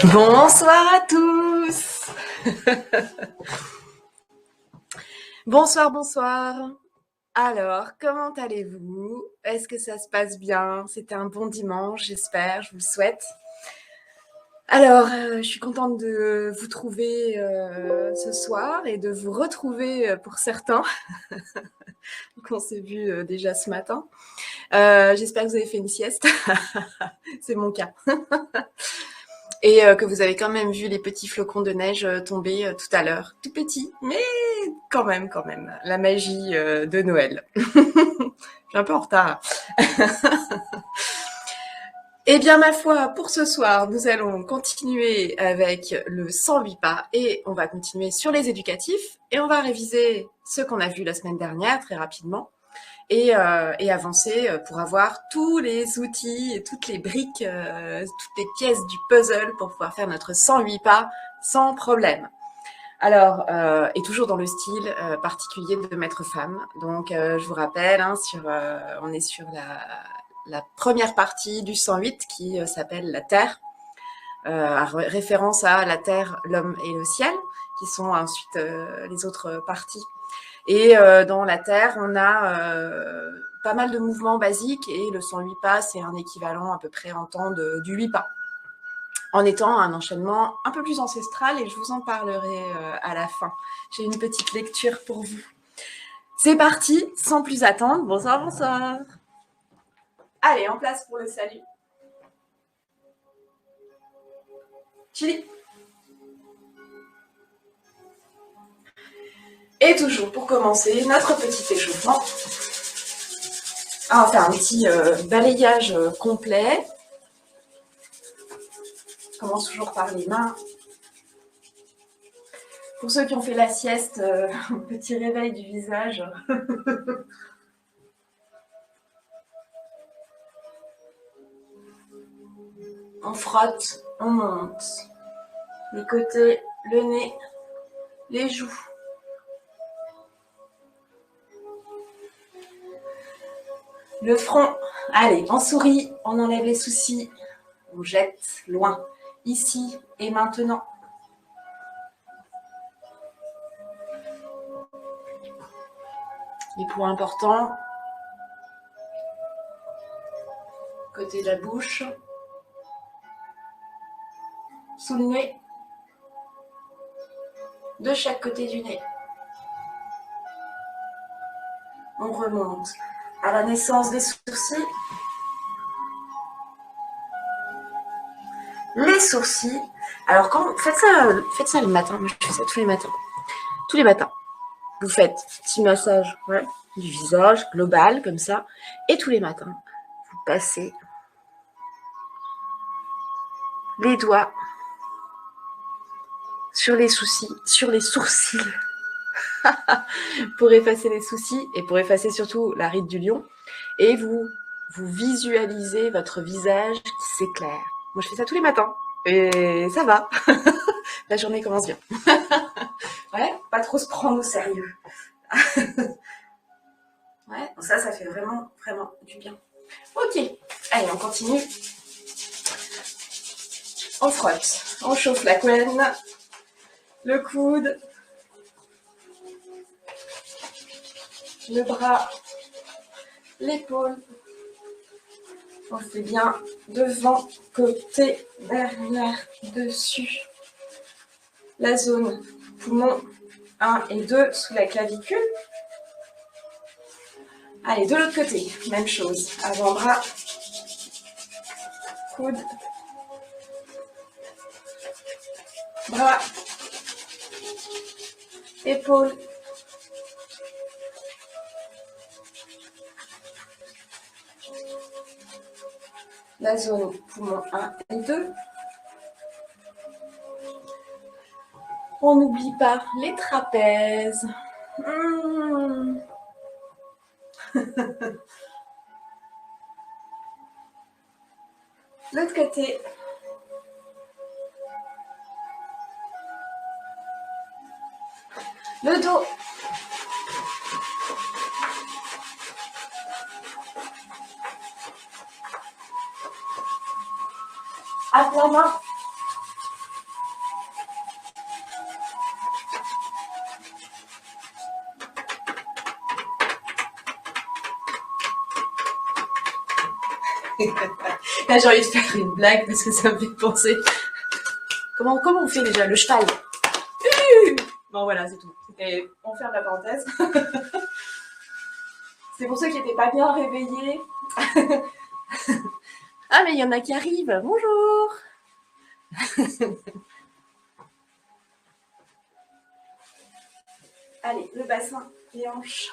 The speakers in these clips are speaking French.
Bonsoir à tous. Bonsoir, bonsoir. Alors, comment allez-vous? Est-ce que ça se passe bien? C'était un bon dimanche, j'espère, je vous le souhaite. Alors, je suis contente de vous trouver ce soir et de vous retrouver pour certains. qu'on s'est vu déjà ce matin. J'espère que vous avez fait une sieste. C'est mon cas. Et que vous avez quand même vu les petits flocons de neige tomber tout à l'heure. Tout petits, mais quand même, la magie de Noël. Je suis un peu en retard. Eh bien, ma foi, pour ce soir, nous allons continuer avec le 108 pas et on va continuer sur les éducatifs et on va réviser ce qu'on a vu la semaine dernière très rapidement et avancer pour avoir tous les outils et toutes les briques, toutes les pièces du puzzle pour pouvoir faire notre 108 pas sans problème. Alors, et toujours dans le style particulier de Maître Femme. Donc, je vous rappelle, hein, on est sur la première partie du 108 qui s'appelle la Terre, référence à la Terre, l'homme et le ciel, qui sont ensuite les autres parties. Et dans la Terre, on a pas mal de mouvements basiques et le 108 pas, c'est un équivalent à peu près en temps du 8 pas, en étant un enchaînement un peu plus ancestral et je vous en parlerai à la fin. J'ai une petite lecture pour vous. C'est parti, sans plus attendre. Bonsoir, bonsoir. Allez, en place pour le salut. Chili. Et toujours pour commencer, notre petit échauffement. On va faire un petit balayage complet. Je commence toujours par les mains. Pour ceux qui ont fait la sieste, petit réveil du visage. On frotte, on monte. Les côtés, le nez, les joues. Le front. Allez, on sourit, on enlève les soucis. On jette loin, ici et maintenant. Les points importants. Côté de la bouche. Sous le nez. De chaque côté du nez. On remonte à la naissance des sourcils. Les sourcils. Alors, quand faites ça le matin. Moi, je fais ça tous les matins. Tous les matins. Vous faites petit massage du visage global, comme ça. Et tous les matins, vous passez les doigts sur les sourcils pour effacer les soucis et pour effacer surtout la ride du lion. Et vous visualisez votre visage qui s'éclaire. Moi, je fais ça tous les matins. Et ça va. La journée commence bien. Ouais, pas trop se prendre au sérieux. Ouais, ça fait vraiment, vraiment du bien. Ok, allez, on continue. On frotte, on chauffe la couenne, le coude, le bras, l'épaule. On fait bien devant, côté, derrière, dessus. La zone poumon 1 et 2 sous la clavicule. Allez, de l'autre côté, même chose. Avant-bras, coude, bras, épaule, la zone poumon 1 et 2. On n'oublie pas les trapèzes. L'autre côté. Le dos. À plat main. Là, j'ai envie de faire une blague parce que ça me fait penser. Comment on fait déjà le cheval? Bon, voilà, c'est tout. On ferme la parenthèse. C'est pour ceux qui n'étaient pas bien réveillés. Ah, mais il y en a qui arrivent. Bonjour. Allez, le bassin, les hanches.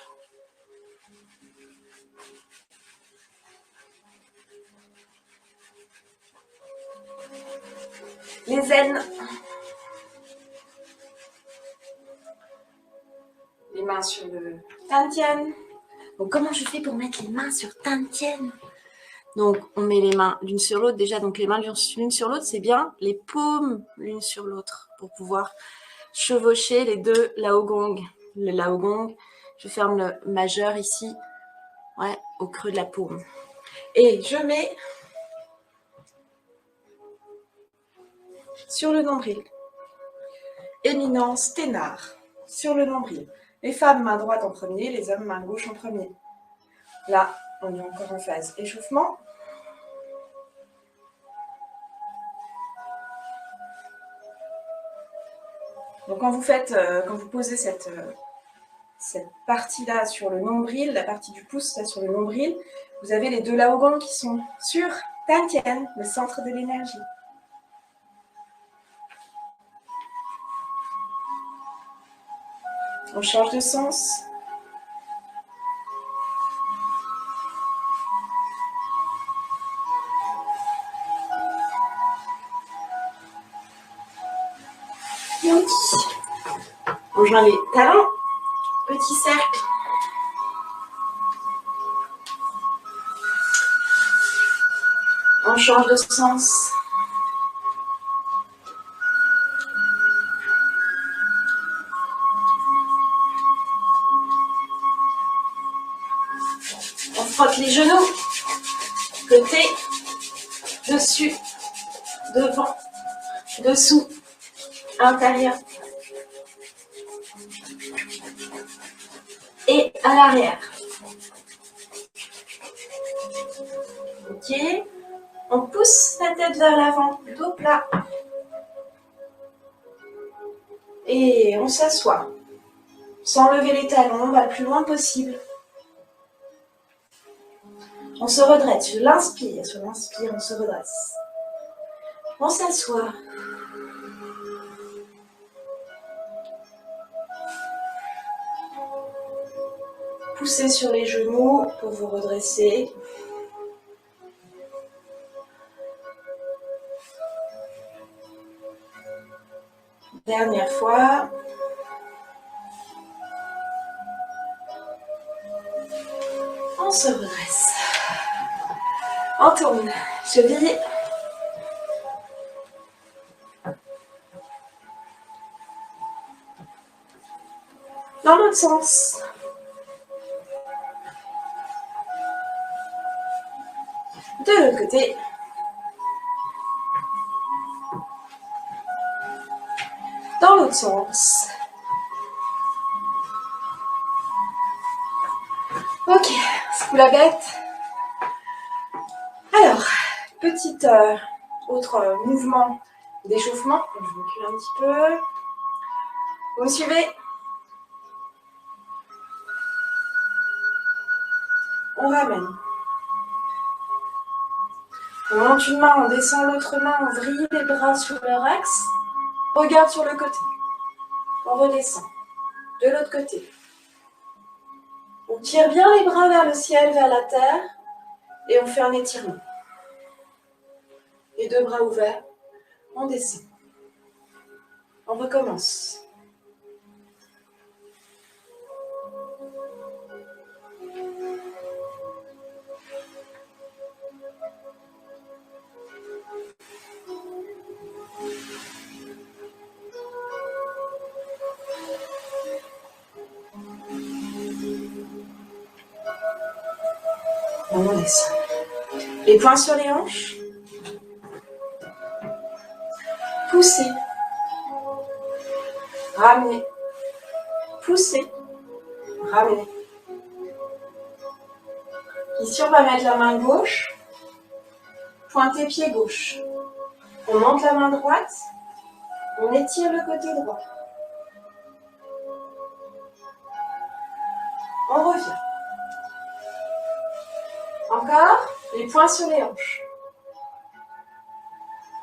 Les aines. Les mains sur le Tantien. Donc, comment je fais pour mettre les mains sur Tantien? Donc, on met les mains l'une sur l'autre. Déjà, donc les mains l'une sur l'autre, c'est bien. Les paumes l'une sur l'autre pour pouvoir chevaucher les deux Laogong. Le Laogong, je ferme le majeur ici, ouais, au creux de la paume. Et je mets sur le nombril. Éminence Thénard, sur le nombril. Les femmes, main droite en premier, les hommes, main gauche en premier. Là, on est encore en phase échauffement. Donc quand vous posez cette partie-là sur le nombril, la partie du pouce là sur le nombril, vous avez les deux Laogong qui sont sur Tantien, le centre de l'énergie. On change de sens. On joint les talons, petit cercle. On change de sens. On frotte les genoux, côté, dessus, devant, dessous, intérieur. Et à l'arrière. Ok. On pousse la tête vers l'avant, dos plat. Et on s'assoit. Sans lever les talons, on va le plus loin possible. On se redresse. Sur l'inspire, on se redresse. On s'assoit. Poussez sur les genoux pour vous redresser. Dernière fois. On se redresse. On tourne. Cheville. Dans l'autre sens. De l'autre côté. Dans l'autre sens. Ok, secoue la bête. Alors, petit autre mouvement d'échauffement. Je recule un petit peu. Vous me suivez? On ramène. On monte une main, on descend l'autre main, on vrille les bras sur leur axe. Regarde sur le côté. On redescend. De l'autre côté. On tire bien les bras vers le ciel, vers la terre. Et on fait un étirement. Les deux bras ouverts. On descend. On recommence. On descend. Les poings sur les hanches. Poussez. Ramenez. Poussez. Ramenez. Ici, on va mettre la main gauche pointez pied gauche. On monte la main droite, on étire le côté droit. On revient. Encore, les poings sur les hanches.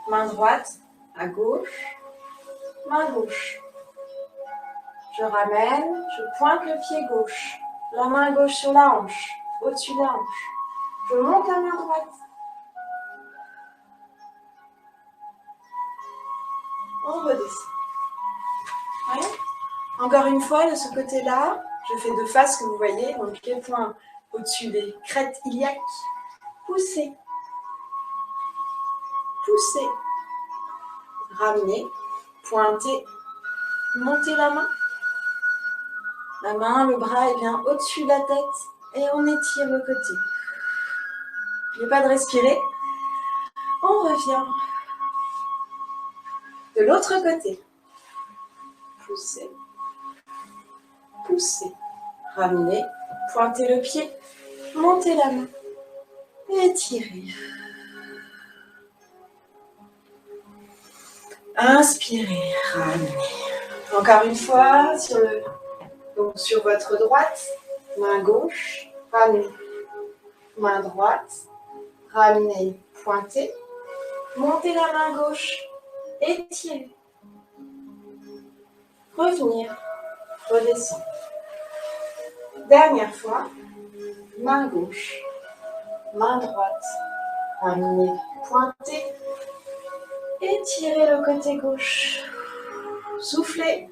Main droite à gauche, main gauche. Je ramène, je pointe le pied gauche, la main gauche sur la hanche, au-dessus de la hanche. Je monte la main droite. On redescend. Ouais. Encore une fois, de ce côté-là, je fais de face que vous voyez, donc les poings au-dessus des crêtes iliaques. Poussez. Poussez. Ramenez. Pointez. Montez la main. La main, le bras est bien au-dessus de la tête et on étire le côté. N'oubliez pas de respirer. On revient. De l'autre côté. Poussez. Poussez. Ramenez. Pointez le pied. Montez la main. Étirez. Inspirez. Ramenez. Encore une fois, donc sur votre droite, main gauche, ramenez. Main droite, ramenez, pointez. Montez la main gauche, étirez. Revenir, redescendre. Dernière fois, main gauche, main droite, ramenez, pointez. Étirez le côté gauche. Soufflez.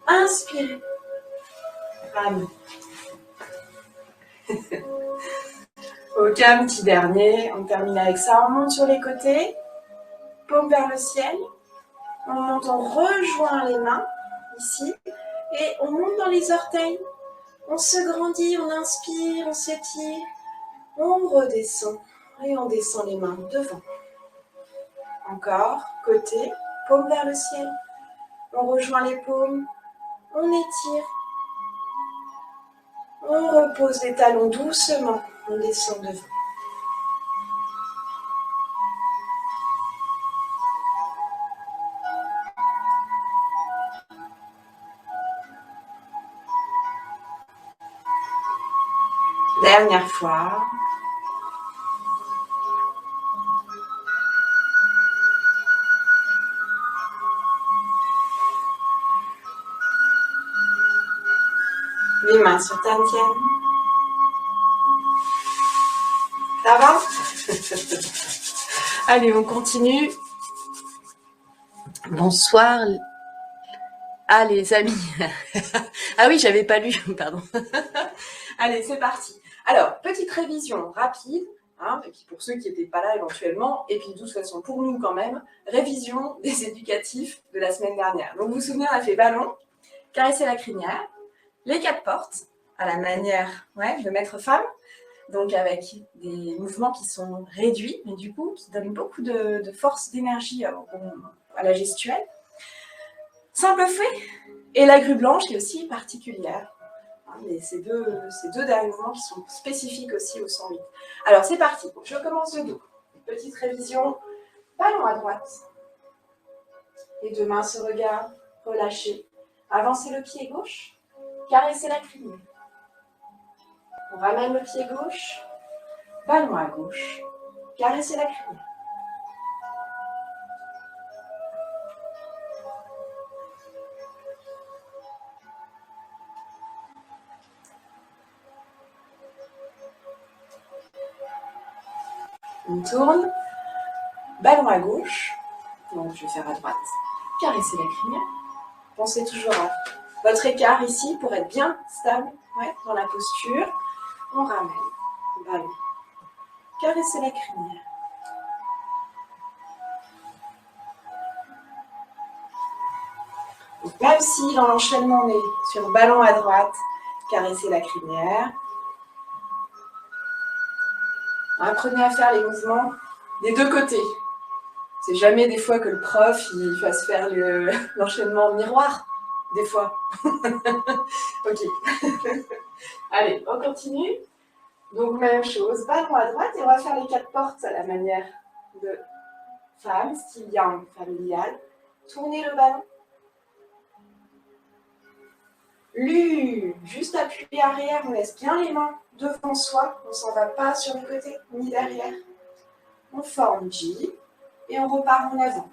Inspirez. Ramenez. Ok, un petit dernier. On termine avec ça. On monte sur les côtés. Paume vers le ciel. On monte, on rejoint les mains ici. Et on monte dans les orteils. On se grandit, on inspire, on s'étire. On redescend. Et on descend les mains devant. Encore, côté, paume vers le ciel. On rejoint les paumes. On étire. On repose les talons doucement. On descend devant. Dernière fois. Les mains sur ta tienne. Ça va? Allez, on continue. Bonsoir. Ah, les amis. Ah oui, j'avais pas lu, pardon. Allez, c'est parti. Alors, petite révision rapide, hein, et puis pour ceux qui n'étaient pas là éventuellement, et puis de toute façon pour nous quand même, révision des éducatifs de la semaine dernière. Donc vous vous souvenez, on a fait ballon, caresser la crinière, les 4 portes, à la manière de maître femme, donc avec des mouvements qui sont réduits, mais du coup qui donnent beaucoup de force, d'énergie à la gestuelle. Simple fouet et la grue blanche qui est aussi particulière. Mais ces deux derniers mouvements qui sont spécifiques aussi au 108. Alors c'est parti, je commence de dos. Petite révision, ballon à droite. Les 2 mains se regardent, relâchez. Avancez le pied gauche, caressez la crinière. On ramène le pied gauche, ballon à gauche, caressez la crinière. On tourne, ballon à gauche, donc je vais faire à droite, caressez la crinière. Pensez toujours à votre écart ici pour être bien stable dans la posture. On ramène, ballon, caressez la crinière. Donc, même si dans l'enchaînement on est sur ballon à droite, caressez la crinière. Apprenez à faire les mouvements des 2 côtés. C'est jamais des fois que le prof il fasse faire l'enchaînement miroir. Des fois. Ok. Allez, on continue. Donc, même chose, ballon à droite et on va faire les 4 portes à la manière de femme, style yang familial. Tournez le ballon. Juste appui arrière, on laisse bien les mains devant soi, on ne s'en va pas sur le côté ni derrière. On forme J et on repart en avant.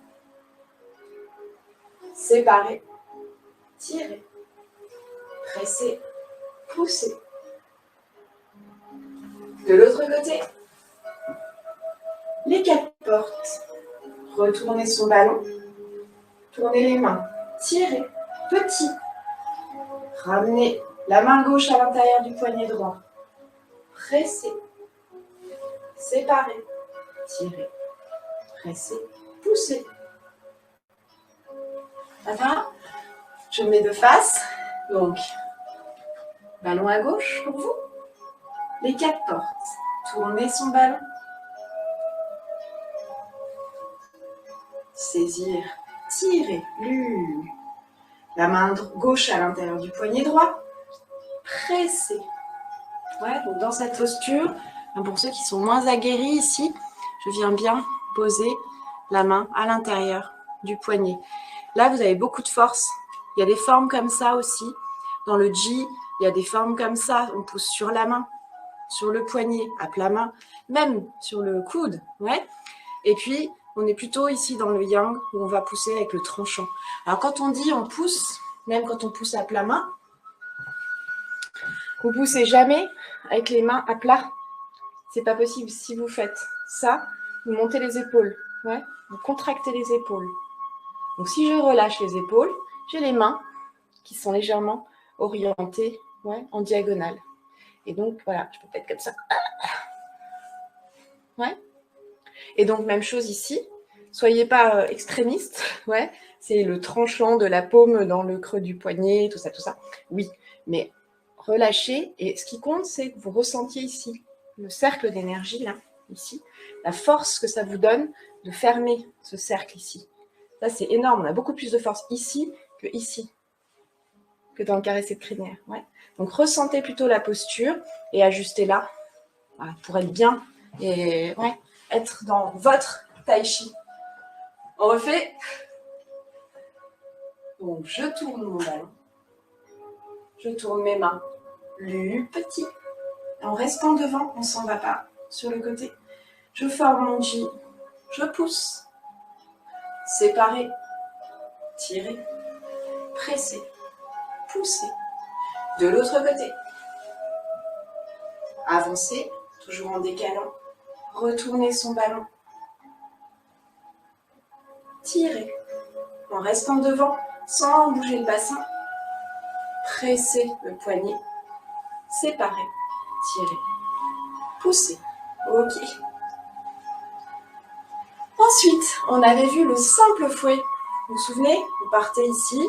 Séparer, tirer, presser, pousser. De l'autre côté, les 4 portes. Retournez son ballon, tournez les mains, tirez, petit. Ramenez la main gauche à l'intérieur du poignet droit. Pressez, séparez, tirez, pressez, poussez. Voilà. Je mets de face. Donc, ballon à gauche pour vous. Les 4 portes. Tournez son ballon. Saisir, tirer, la main gauche à l'intérieur du poignet droit. Presser. Ouais, donc dans cette posture, pour ceux qui sont moins aguerris ici, je viens bien poser la main à l'intérieur du poignet. Là, vous avez beaucoup de force. Il y a des formes comme ça aussi. Dans le J, il y a des formes comme ça. On pousse sur la main, sur le poignet, à plat main, même sur le coude. Ouais. Et puis, on est plutôt ici dans le yang, où on va pousser avec le tranchant. Alors, quand on dit on pousse, même quand on pousse à plat main, vous poussez jamais avec les mains à plat. C'est pas possible. Si vous faites ça, vous montez les épaules. Ouais. Vous contractez les épaules. Donc, si je relâche les épaules, j'ai les mains qui sont légèrement orientées, ouais, en diagonale. Et donc, voilà, je peux être comme ça. Ouais. Et donc, même chose ici. Soyez pas extrémiste. Ouais. C'est le tranchant de la paume dans le creux du poignet, tout ça, tout ça. Oui, mais relâchez. Et ce qui compte, c'est que vous ressentiez ici le cercle d'énergie, là, ici. La force que ça vous donne de fermer ce cercle ici. Ça, c'est énorme. On a beaucoup plus de force ici que ici, que dans le carré septénaire. Ouais. Donc, ressentez plutôt la posture et ajustez là, voilà, pour être bien et ouais, être dans votre tai chi. On refait. Donc, je tourne mon ballon. Je tourne mes mains. Petit. En restant devant, on ne s'en va pas sur le côté. Je forme mon J. Je pousse. Séparer. Tirer. Presser. Pousser. De l'autre côté. Avancer, toujours en décalant. Retourner son ballon. Tirer. En restant devant, sans bouger le bassin. Presser le poignet. Séparer. Tirer. Pousser. Ok. Ensuite, on avait vu le simple fouet. Vous vous souvenez? Vous partez ici,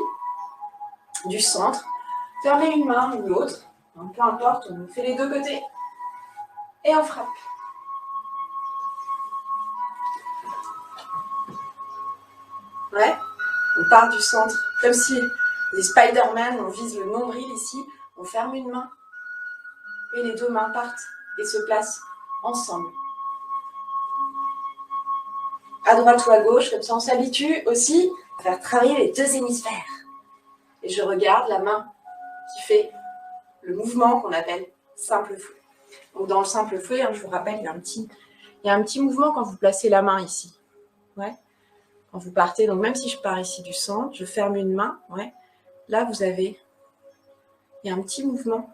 du centre. Fermez une main ou l'autre. Peu importe, on fait les deux côtés. Et on frappe. Ouais. On part du centre. Comme si les Spider-Man, on vise le nombril ici. On ferme une main. Et les deux mains partent et se placent ensemble. À droite ou à gauche, comme ça on s'habitue aussi à faire travailler les deux hémisphères. Et je regarde la main qui fait le mouvement qu'on appelle simple fouet. Donc dans le simple fouet, hein, je vous rappelle, il y a un petit mouvement quand vous placez la main ici. Ouais. Quand vous partez, donc même si je pars ici du centre, je ferme une main. Ouais. Là, vous avez, il y a un petit mouvement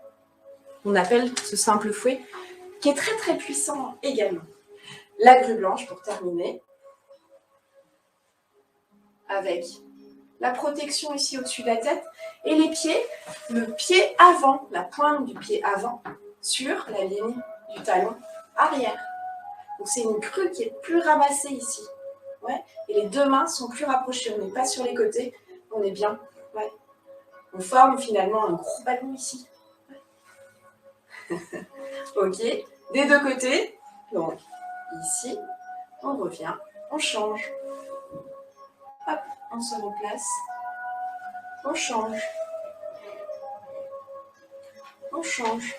qu'on appelle ce simple fouet, qui est très très puissant également. La grue blanche pour terminer, avec la protection ici au-dessus de la tête et les pieds, le pied avant, la pointe du pied avant sur la ligne du talon arrière. Donc c'est une crue qui est plus ramassée ici. Ouais. Et les deux mains sont plus rapprochées. On n'est pas sur les côtés, on est bien. Ouais. On forme finalement un gros ballon ici. Ouais. Ok. Des deux côtés. Donc ici, on revient, on change. Hop, on se replace. On change. On change.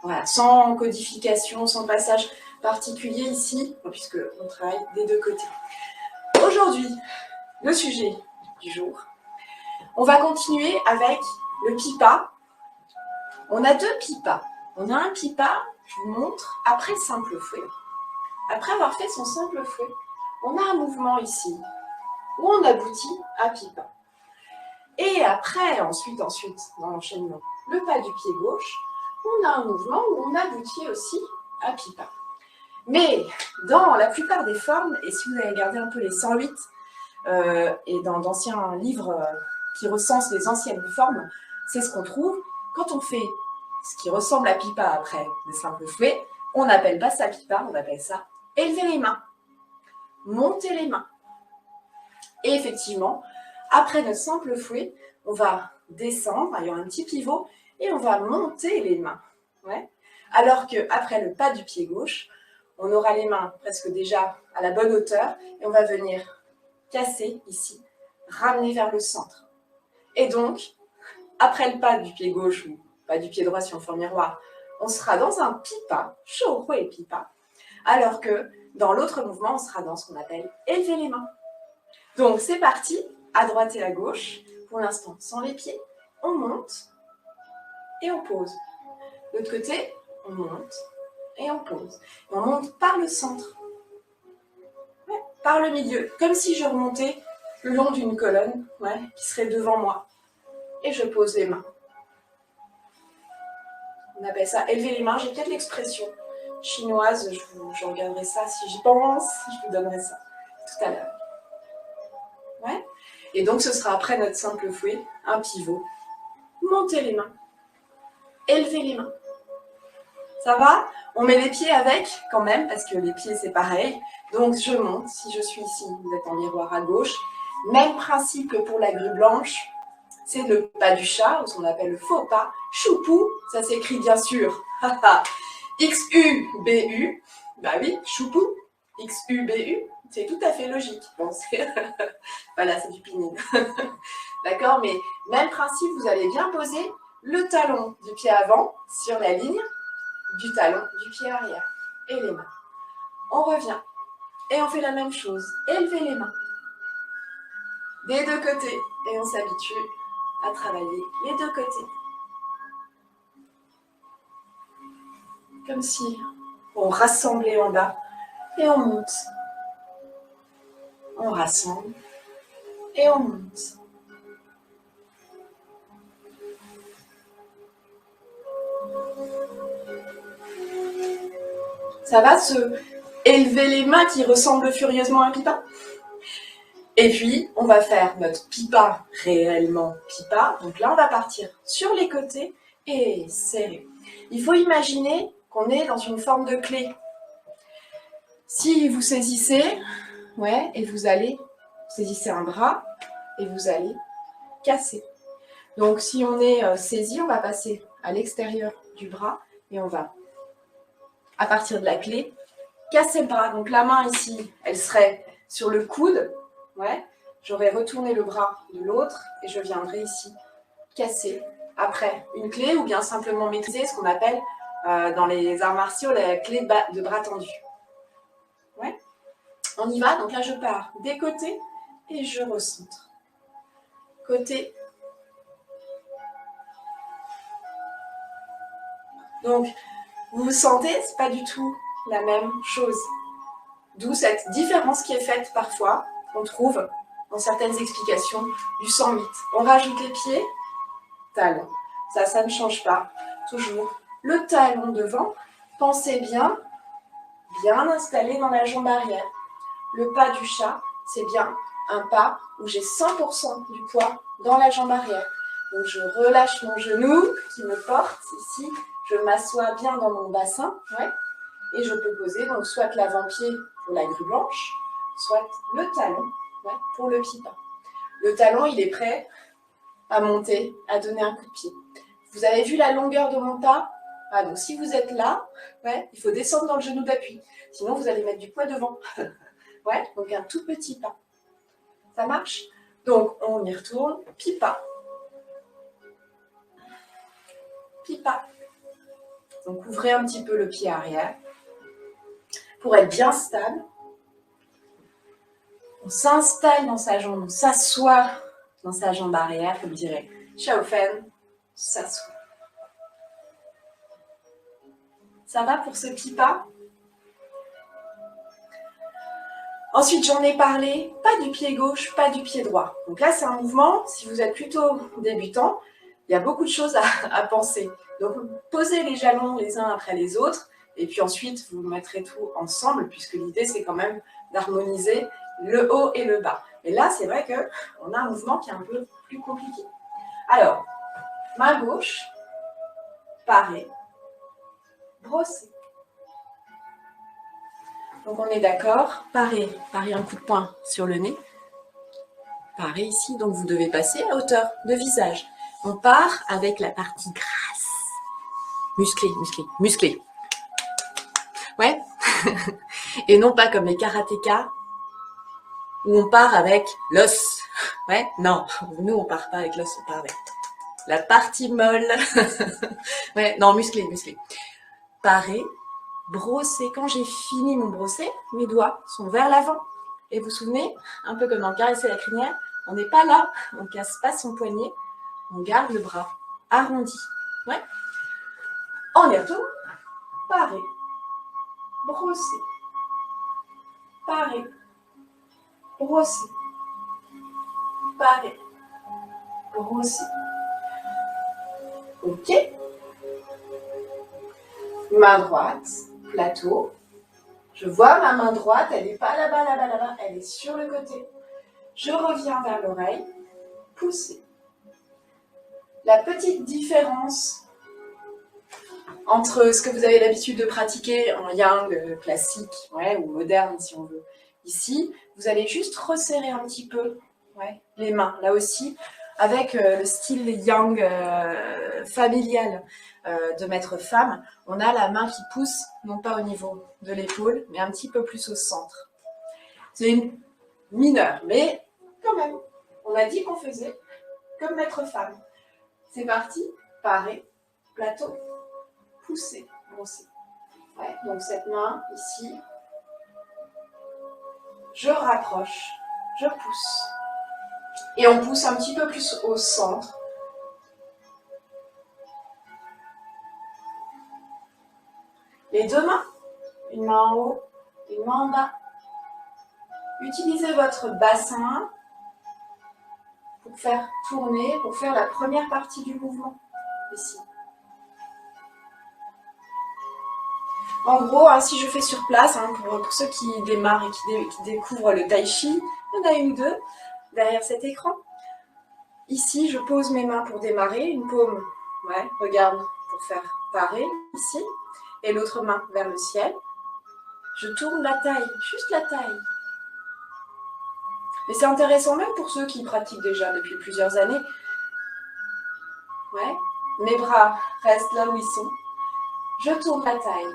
Voilà, sans codification, sans passage particulier ici, puisqu'on travaille des deux côtés. Aujourd'hui, le sujet du jour, on va continuer avec le pipa. On a deux pipas. On a un pipa, je vous montre, après le simple fouet. Après avoir fait son simple fouet, on a un mouvement ici, où on aboutit à pipa. Et après, ensuite, dans l'enchaînement, le pas du pied gauche, on a un mouvement où on aboutit aussi à pipa. Mais dans la plupart des formes, et si vous avez regardé un peu les 108 et dans d'anciens livres qui recensent les anciennes formes, c'est ce qu'on trouve. Quand on fait ce qui ressemble à pipa après le simple fouet, on n'appelle pas ça pipa, on appelle ça élever les mains, monter les mains. Et effectivement, après notre simple fouet, on va descendre, il y aura un petit pivot, et on va monter les mains. Ouais. Alors qu'après le pas du pied gauche, on aura les mains presque déjà à la bonne hauteur, et on va venir casser ici, ramener vers le centre. Et donc, après le pas du pied gauche, ou pas du pied droit si on fait un miroir, on sera dans un pipa, shōhō et pipa, alors que dans l'autre mouvement, on sera dans ce qu'on appelle élever les mains. Donc c'est parti, à droite et à gauche, pour l'instant sans les pieds, on monte et on pose. De l'autre côté, on monte et on pose. Et on monte par le centre, ouais, par le milieu, comme si je remontais le long d'une colonne, ouais, qui serait devant moi. Et je pose les mains. On appelle ça élever les mains, j'ai peut-être l'expression chinoise, je regarderai ça si j'y pense, je vous donnerai ça tout à l'heure. Ouais. Et donc ce sera après notre simple fouet, un pivot, monter les mains, élever les mains. Ça va? On met les pieds avec quand même, parce que les pieds c'est pareil. Donc je monte, si je suis ici, vous êtes en miroir à gauche. Même principe que pour la grue blanche, c'est le pas du chat, ou ce qu'on appelle le faux pas. Choupou, ça s'écrit bien sûr. X-U-B-U, bah oui, choupou, X-U-B-U, c'est tout à fait logique. Bon, voilà, c'est du pinyin. D'accord, mais même principe, vous allez bien poser le talon du pied avant sur la ligne du talon du pied arrière et les mains. On revient et on fait la même chose. Élevez les mains des deux côtés et on s'habitue à travailler les deux côtés. Comme si on rassemblait en bas et on monte. On rassemble et on monte. Ça va se élever les mains qui ressemblent furieusement à un pipa. Et puis, on va faire notre pipa réellement pipa. Donc là, on va partir sur les côtés et serrer. Il faut imaginer qu'on est dans une forme de clé. Si vous saisissez, ouais, et vous saisissez un bras et vous allez casser. Donc, si on est saisi, on va passer à l'extérieur du bras et on va, à partir de la clé, casser le bras. Donc, la main ici, elle serait sur le coude. Ouais. J'aurais retourné le bras de l'autre et je viendrai ici casser après une clé ou bien simplement maîtriser ce qu'on appelle dans les arts martiaux la clé de bras tendu. Ouais. On y va, donc là je pars des côtés et je recentre. Côté. Donc vous sentez, c'est pas du tout la même chose. D'où cette différence qui est faite parfois, qu'on trouve dans certaines explications du 108. On rajoute les pieds, talon. Ça ne change pas. Toujours le talon devant. Pensez bien installé dans la jambe arrière. Le pas du chat, c'est bien un pas où j'ai 100% du poids dans la jambe arrière. Donc je relâche mon genou qui me porte ici. Je m'assois bien dans mon bassin. Ouais, et je peux poser donc soit l'avant-pied pour la grue blanche, soit le talon, ouais, pour le pipa. Le talon, il est prêt à monter, à donner un coup de pied. Vous avez vu la longueur de mon pas? Ah, donc si vous êtes là, ouais, il faut descendre dans le genou d'appui. Sinon, vous allez mettre du poids devant. Ouais, donc un tout petit pas. Ça marche? Donc, on y retourne. Pipa. Pipa. Donc ouvrez un petit peu le pied arrière pour être bien stable. On s'installe dans sa jambe, on s'assoit dans sa jambe arrière, comme dirait Xiaofen, s'assoit. Ça va pour ce petit pas? Ensuite, j'en ai parlé, pas du pied gauche, pas du pied droit. Donc là, c'est un mouvement, si vous êtes plutôt débutant, il y a beaucoup de choses à penser. Donc, posez les jalons les uns après les autres, et puis ensuite, vous mettrez tout ensemble, puisque l'idée, c'est quand même d'harmoniser le haut et le bas. Et là, c'est vrai qu'on a un mouvement qui est un peu plus compliqué. Alors, main gauche, parée, brossée. Donc on est d'accord, paré un coup de poing sur le nez, paré ici, donc vous devez passer à hauteur de visage. On part avec la partie grasse, musclée, musclée, musclée. Ouais, et non pas comme les karatékas, où on part avec l'os. Ouais, non, nous on part pas avec l'os, on part avec la partie molle. Ouais, non, musclé, musclé. Paré, brosser. Quand j'ai fini mon brosser, mes doigts sont vers l'avant. Et vous vous souvenez, un peu comme dans caresser la crinière, on n'est pas là, on ne casse pas son poignet, on garde le bras arrondi. Ouais. On y retourne. Paré, brosser. Paré, brosser. Paré, brosser. Ok. Main droite, plateau. Je vois ma main droite, elle n'est pas là-bas, là-bas, là-bas, elle est sur le côté. Je reviens vers l'oreille, pousser. La petite différence entre ce que vous avez l'habitude de pratiquer en yang classique, ouais, ou moderne si on veut, ici, vous allez juste resserrer un petit peu, ouais, les mains, là aussi, avec le style yang familial de maître femme, on a la main qui pousse, non pas au niveau de l'épaule, mais un petit peu plus au centre. C'est une mineure, mais quand même, on a dit qu'on faisait comme maître femme. C'est parti, paré, plateau, pousser, brosser. Ouais, donc cette main ici, je rapproche, je pousse. Et on pousse un petit peu plus au centre. Les deux mains, une main en haut, une main en bas. Utilisez votre bassin pour faire tourner, pour faire la première partie du mouvement, ici. En gros, hein, si je fais sur place, hein, pour ceux qui démarrent et qui découvrent le tai chi, il y en a une ou deux derrière cet écran. Ici, je pose mes mains pour démarrer, une paume, ouais, regarde, pour faire parer, ici, et l'autre main vers le ciel. Je tourne la taille, juste la taille. Et c'est intéressant même pour ceux qui pratiquent déjà depuis plusieurs années. Ouais, mes bras restent là où ils sont. Je tourne la taille.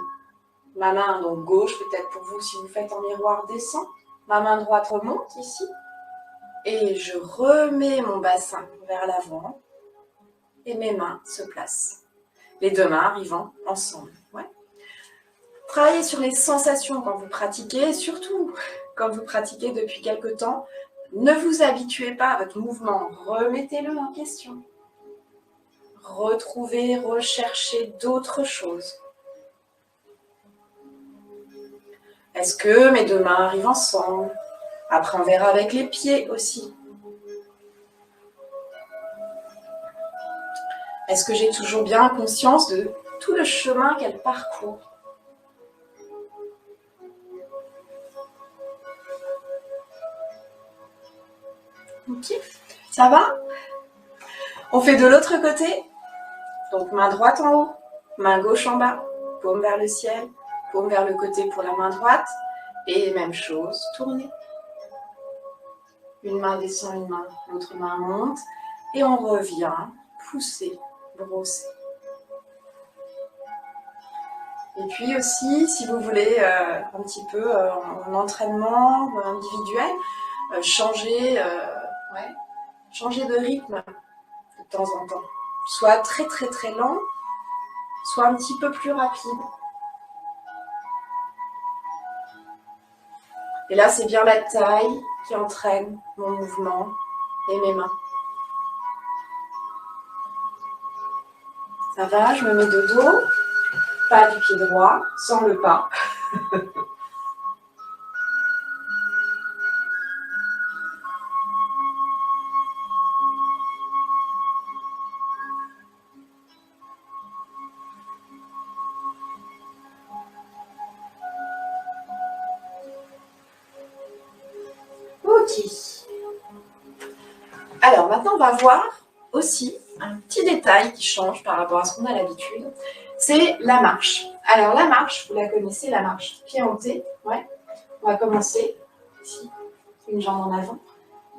Ma main donc gauche, peut-être pour vous si vous faites en miroir, descend. Ma main droite remonte ici. Et je remets mon bassin vers l'avant. Et mes mains se placent. Les deux mains arrivant ensemble. Ouais. Travaillez sur les sensations quand vous pratiquez, surtout quand vous pratiquez depuis quelque temps. Ne vous habituez pas à votre mouvement. Remettez-le en question. Retrouvez, recherchez d'autres choses. Est-ce que mes deux mains arrivent ensemble? Après, on verra avec les pieds aussi. Est-ce que j'ai toujours bien conscience de tout le chemin qu'elle parcourt? Ok, ça va? On fait de l'autre côté. Donc, main droite en haut, main gauche en bas, paume vers le ciel, paume vers le côté pour la main droite. Et même chose, tournez. Une main descend, une main, l'autre main monte. Et on revient, pousser, brosser. Et puis aussi, si vous voulez, un petit peu en entraînement individuel, changer de rythme de temps en temps. Soit très très très lent, soit un petit peu plus rapide. Et là, c'est bien la taille qui entraîne mon mouvement et mes mains. Ça va, je me mets de dos, pas du pied droit, sans le pas. Ok. Alors maintenant, on va voir aussi un petit détail qui change par rapport à ce qu'on a l'habitude, c'est la marche. Alors la marche, vous la connaissez, la marche pied en T, ouais. On va commencer ici, une jambe en avant,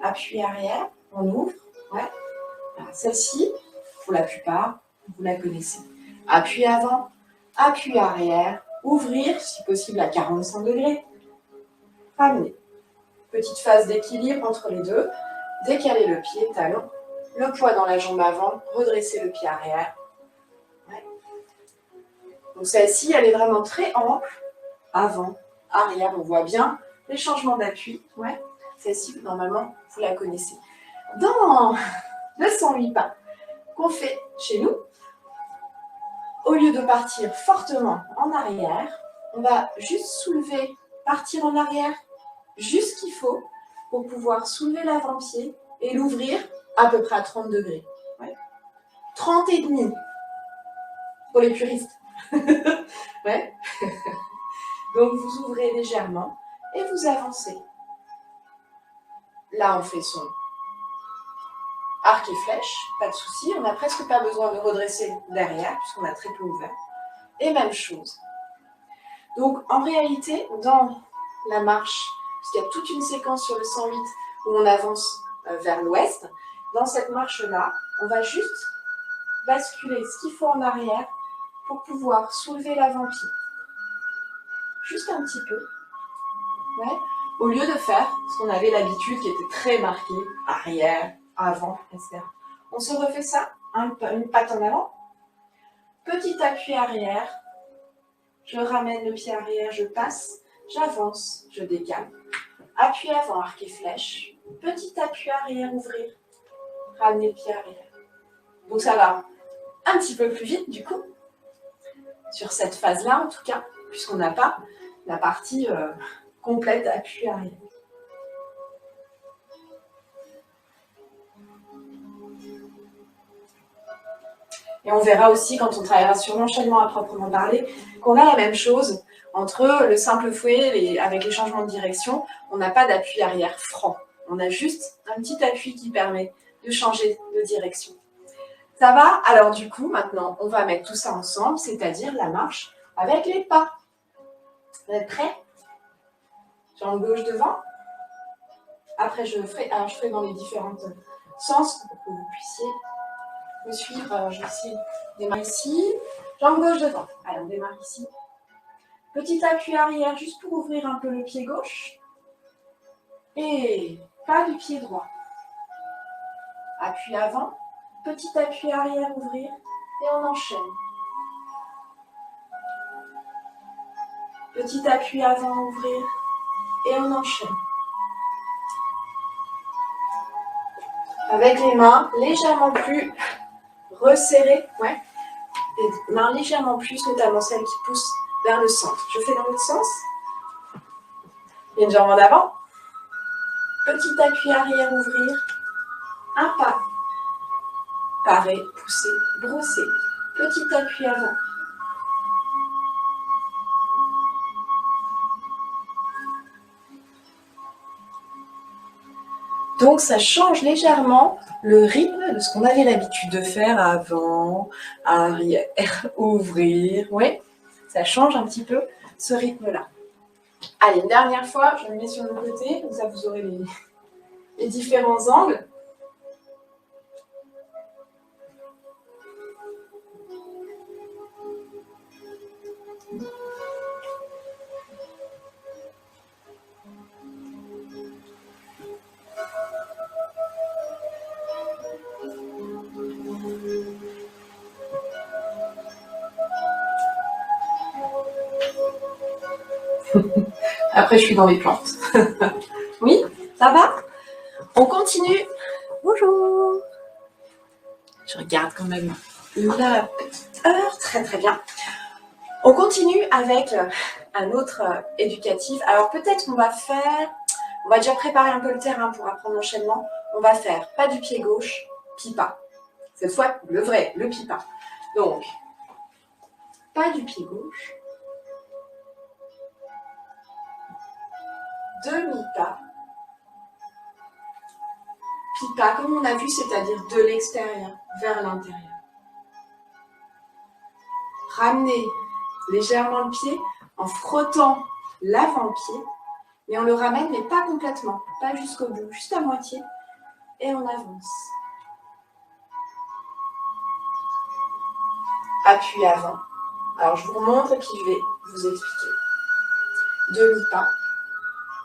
appui arrière, on ouvre, ouais. Celle-ci, pour la plupart, vous la connaissez. Appui avant, appui arrière, ouvrir, si possible à 45 degrés, ramener. Petite phase d'équilibre entre les deux, décaler le pied, talon, le poids dans la jambe avant, redresser le pied arrière. Ouais. Donc celle-ci, elle est vraiment très ample, avant, arrière, on voit bien les changements d'appui. Ouais. Celle-ci, normalement, vous la connaissez. Dans 208 pas qu'on fait chez nous, au lieu de partir fortement en arrière, on va juste soulever, partir en arrière, juste ce qu'il faut pour pouvoir soulever l'avant-pied et l'ouvrir à peu près à 30 degrés. Ouais. 30 et demi pour les puristes. Ouais. Donc vous ouvrez légèrement et vous avancez. Là, on fait son arc et flèche, pas de souci. On n'a presque pas besoin de redresser derrière puisqu'on a très peu ouvert. Et même chose. Donc en réalité, dans la marche, puisqu'il y a toute une séquence sur le 108 où on avance vers l'ouest, dans cette marche-là, on va juste basculer ce qu'il faut en arrière pour pouvoir soulever l'avant-pied. Juste un petit peu. Ouais. Au lieu de faire ce qu'on avait l'habitude qui était très marqué, arrière, avant, etc. On se refait ça, une patte en avant, petit appui arrière, je ramène le pied arrière, je passe, j'avance, je décale. Appui avant, arc et flèche, petit appui arrière, ouvrir, ramener le pied arrière. Donc ça va un petit peu plus vite du coup, sur cette phase-là en tout cas, puisqu'on n'a pas la partie complète appui arrière. Et on verra aussi, quand on travaillera sur l'enchaînement à proprement parler, qu'on a la même chose entre le simple fouet avec les changements de direction. On n'a pas d'appui arrière franc. On a juste un petit appui qui permet de changer de direction. Ça va? Alors du coup, maintenant, on va mettre tout ça ensemble, c'est-à-dire la marche avec les pas. Vous êtes prêts? Jambe gauche devant. Après, je ferai dans les différents sens pour que vous puissiez me suivre. Je vais essayer de démarrer ici. Jambe gauche devant. Allez, on démarre ici. Petit appui arrière juste pour ouvrir un peu le pied gauche. Et pas du pied droit. Appui avant. Petit appui arrière, ouvrir. Et on enchaîne. Petit appui avant, ouvrir. Et on enchaîne. Avec les mains légèrement plus resserrées. Ouais. Les mains légèrement plus, notamment celles qui poussent vers le centre. Je fais dans l'autre sens. Et une jambe en avant. Petit appui arrière, ouvrir. Un pas. Parer, pousser, brosser. Petit appui avant. Donc ça change légèrement le rythme de ce qu'on avait l'habitude de faire avant, arrière, ouvrir. Oui, ça change un petit peu ce rythme-là. Allez, une dernière fois, je me mets sur le côté, comme ça vous aurez les différents angles. Après, je suis dans les plantes. Oui, ça va? On continue. Bonjour. Je regarde quand même la petite heure. Très, très bien. On continue avec un autre éducatif. Alors, peut-être qu'on va faire... On va déjà préparer un peu le terrain pour apprendre l'enchaînement. On va faire pas du pied gauche, pipa. Cette fois, le vrai, le pipa. Donc, pas du pied gauche. Demi-pas. Pipa, comme on a vu, c'est-à-dire de l'extérieur vers l'intérieur. Ramener légèrement le pied en frottant l'avant-pied, mais on le ramène, mais pas complètement, pas jusqu'au bout, juste à moitié, et on avance. Appui avant. Alors, je vous remontre et puis je vais vous expliquer. Demi-pas.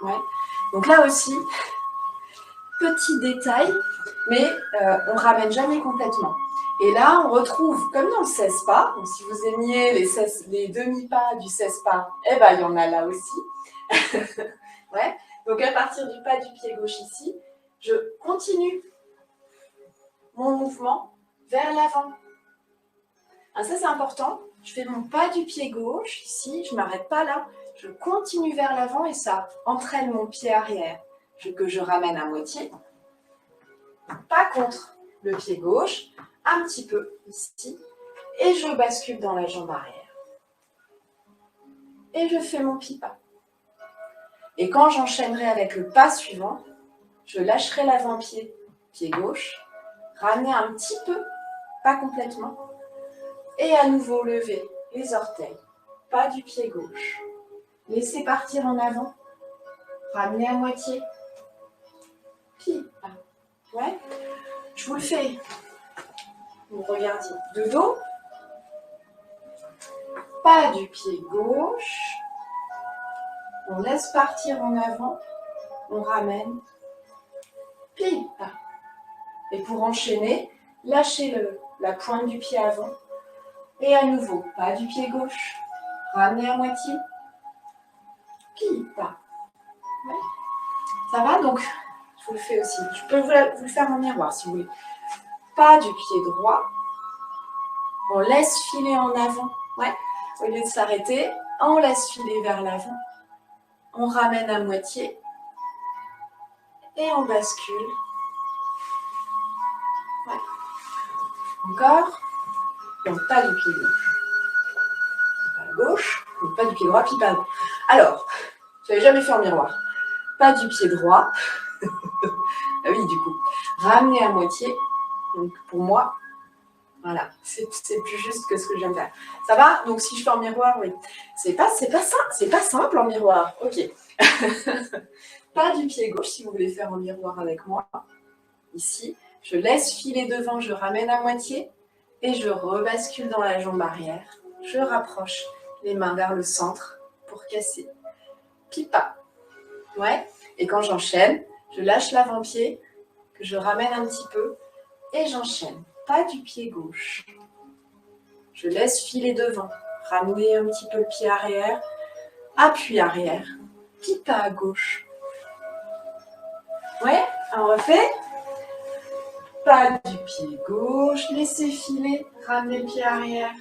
Ouais. Donc là aussi, petit détail, mais on ne ramène jamais complètement. Et là, on retrouve, comme dans le 16 pas, donc si vous aimiez les demi-pas du 16 pas, eh ben, il y en a là aussi. Ouais. Donc à partir du pas du pied gauche ici, je continue mon mouvement vers l'avant. Ah, ça, c'est important. Je fais mon pas du pied gauche ici, je ne m'arrête pas là. Je continue vers l'avant et ça entraîne mon pied arrière que je ramène à moitié. Pas contre le pied gauche, un petit peu ici. Et je bascule dans la jambe arrière. Et je fais mon pipa. Et quand j'enchaînerai avec le pas suivant, je lâcherai l'avant-pied, pied gauche, ramener un petit peu, pas complètement, et à nouveau lever les orteils, pas du pied gauche. Laissez partir en avant, ramener à moitié, pipa. Ouais, je vous le fais. Vous regardez de dos, pas du pied gauche, on laisse partir en avant, on ramène, pipa. Et pour enchaîner, lâchez la pointe du pied avant, et à nouveau, pas du pied gauche, ramenez à moitié, pipa. Ouais. Ça va? Donc, je vous le fais aussi. Je peux vous le faire en miroir si vous voulez. Pas du pied droit. On laisse filer en avant. Ouais. Au lieu de s'arrêter, on laisse filer vers l'avant. On ramène à moitié. Et on bascule. Ouais. Encore. Donc, pas du pied gauche. Pas gauche. Donc, pas du pied droit, puis pas gauche. Alors, je n'avais jamais fait en miroir. Pas du pied droit. Ah oui, du coup. Ramener à moitié. Donc, pour moi, voilà, c'est plus juste que ce que je viens de faire. Ça va? Donc, si je fais en miroir, oui. C'est pas simple en miroir. Ok. Pas du pied gauche, si vous voulez faire en miroir avec moi. Ici, je laisse filer devant, je ramène à moitié et je rebascule dans la jambe arrière. Je rapproche les mains vers le centre pour casser. Pipa. Ouais. Et quand j'enchaîne, je lâche l'avant-pied, que je ramène un petit peu et j'enchaîne. Pas du pied gauche. Je laisse filer devant, ramener un petit peu le pied arrière, appui arrière, pipa à gauche. Ouais, on refait. Pas du pied gauche, laissez filer, ramenez le pied arrière,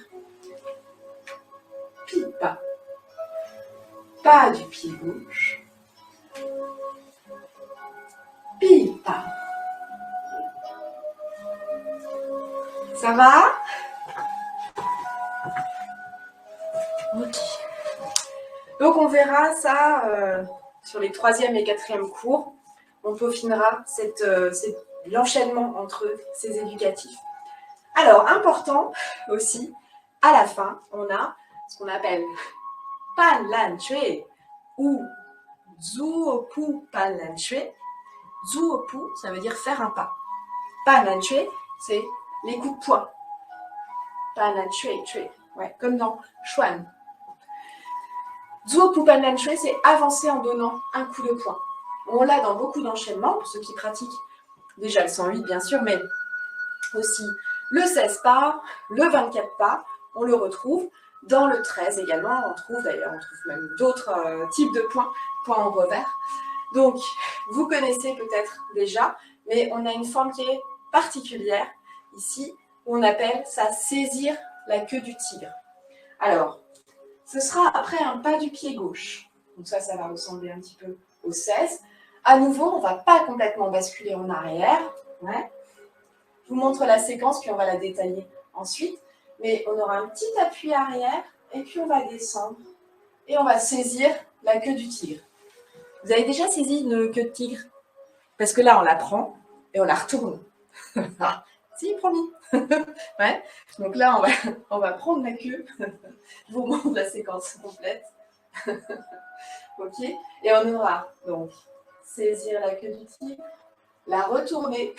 pipa. Pas du pied gauche, pipa. Ça va? Ok. Donc on verra ça sur les 3e et 4e cours. On peaufinera l'enchaînement entre ces éducatifs. Alors, important aussi, à la fin, on a ce qu'on appelle Pan Lan Chui ou Zuopu Pan Lan Chui. Zuopu, ça veut dire faire un pas. Pan Lan Chui, c'est les coups de poing. Pan Lan Chui, Chui. Ouais, comme dans Xuan. Zuopu Pan Lan Chui, c'est avancer en donnant un coup de poing. On l'a dans beaucoup d'enchaînements, pour ceux qui pratiquent déjà le 108 bien sûr, mais aussi le 16 pas, le 24 pas, on le retrouve Dans le 13 également, on trouve même d'autres types de points en revers. Donc, vous connaissez peut-être déjà, mais on a une forme qui est particulière ici, où on appelle ça saisir la queue du tigre. Alors, ce sera après un pas du pied gauche. Donc ça va ressembler un petit peu au 16. À nouveau, on ne va pas complètement basculer en arrière. Ouais. Je vous montre la séquence, puis on va la détailler ensuite. Mais on aura un petit appui arrière, et puis on va descendre, et on va saisir la queue du tigre. Vous avez déjà saisi une queue de tigre? Parce que là, on la prend, et on la retourne. Si, promis. Ouais. Donc là, on va prendre la queue. Je vous montre la séquence complète. Ok. Et on aura donc saisir la queue du tigre, la retourner.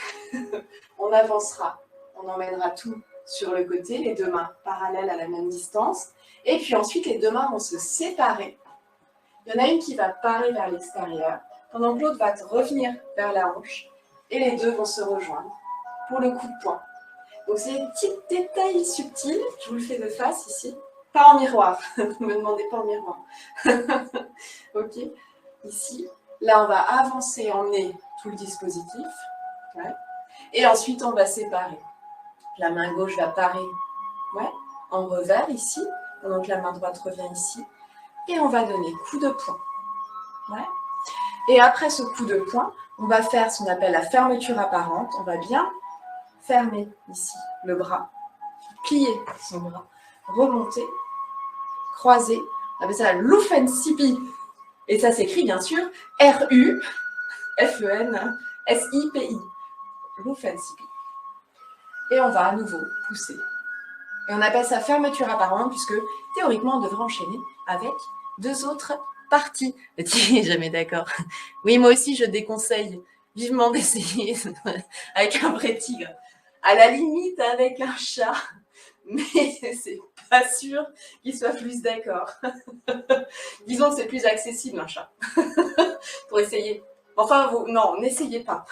On avancera. On emmènera tout sur le côté, les deux mains parallèles à la même distance. Et puis ensuite, les deux mains vont se séparer. Il y en a une qui va parer vers l'extérieur, pendant que l'autre va revenir vers la hanche. Et les deux vont se rejoindre pour le coup de poing. Donc c'est des petits détails subtils. Je vous le fais de face ici. Pas en miroir. Ne me demandez pas en miroir. Ok. Ici. Là, on va avancer, emmener tout le dispositif. Ouais. Et ensuite, on va séparer. La main gauche va parer, ouais, en revers ici. Donc la main droite revient ici. Et on va donner coup de poing. Ouais. Et après ce coup de poing, on va faire ce qu'on appelle la fermeture apparente. On va bien fermer ici le bras, plier son bras, remonter, croiser. On appelle ça l'Uffensipi. Et ça s'écrit bien sûr R-U-F-E-N-S-I-P-I. L'Uffensipi. Et on va à nouveau pousser. Et on appelle ça fermeture apparente puisque théoriquement on devrait enchaîner avec deux autres parties. Tu n'es jamais d'accord. Oui, moi aussi je déconseille vivement d'essayer avec un vrai tigre. À la limite avec un chat, mais c'est pas sûr qu'il soit plus d'accord. Disons que c'est plus accessible un chat pour essayer. Enfin, non, n'essayez pas.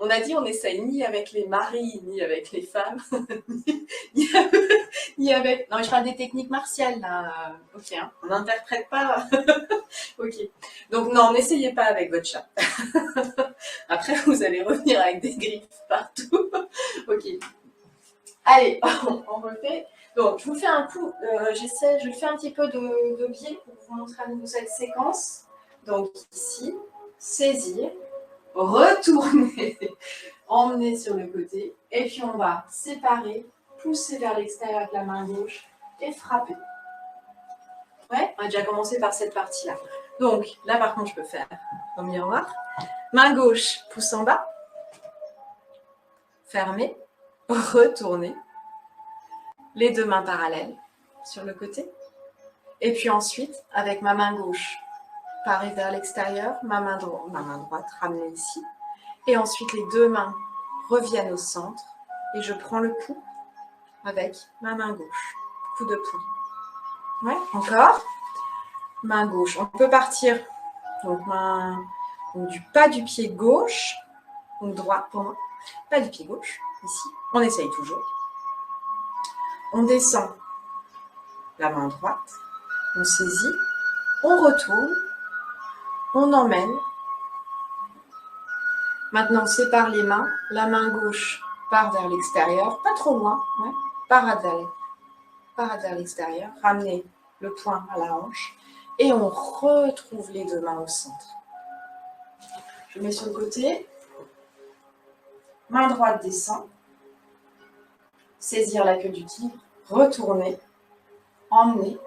On a dit on n'essaye ni avec les maris, ni avec les femmes, ni avec... Non, je parle des techniques martiales, là. Ok, hein. On n'interprète pas. Ok. Donc, non, n'essayez pas avec votre chat. Après, vous allez revenir avec des griffes partout. Ok. Allez, on refait. Donc, je vous fais un coup. Je fais un petit peu de biais pour vous montrer à nouveau cette séquence. Donc, ici, saisir, retourner, emmener sur le côté, et puis on va séparer, pousser vers l'extérieur avec la main gauche et frapper. Ouais, on a déjà commencé par cette partie-là. Donc là, par contre, je peux faire au miroir. Main gauche, pouce en bas, fermer, retourner, les deux mains parallèles sur le côté, et puis ensuite, avec ma main gauche, parer vers l'extérieur, ma main droite, ramener ici, et ensuite les deux mains reviennent au centre, et je prends le pouls avec ma main gauche. Coup de poing. Ouais, encore. Main gauche. On peut partir donc du pas du pied gauche, donc droit pour moi. Pas du pied gauche, ici. On essaye toujours. On descend la main droite. On saisit. On retourne. On emmène. Maintenant, on sépare les mains. La main gauche part vers l'extérieur. Pas trop loin. Ouais. Parade vers l'extérieur. Ramener le poing à la hanche. Et on retrouve les deux mains au centre. Je mets sur le côté. Main droite descend. Saisir la queue du tigre. Retourner. Emmener.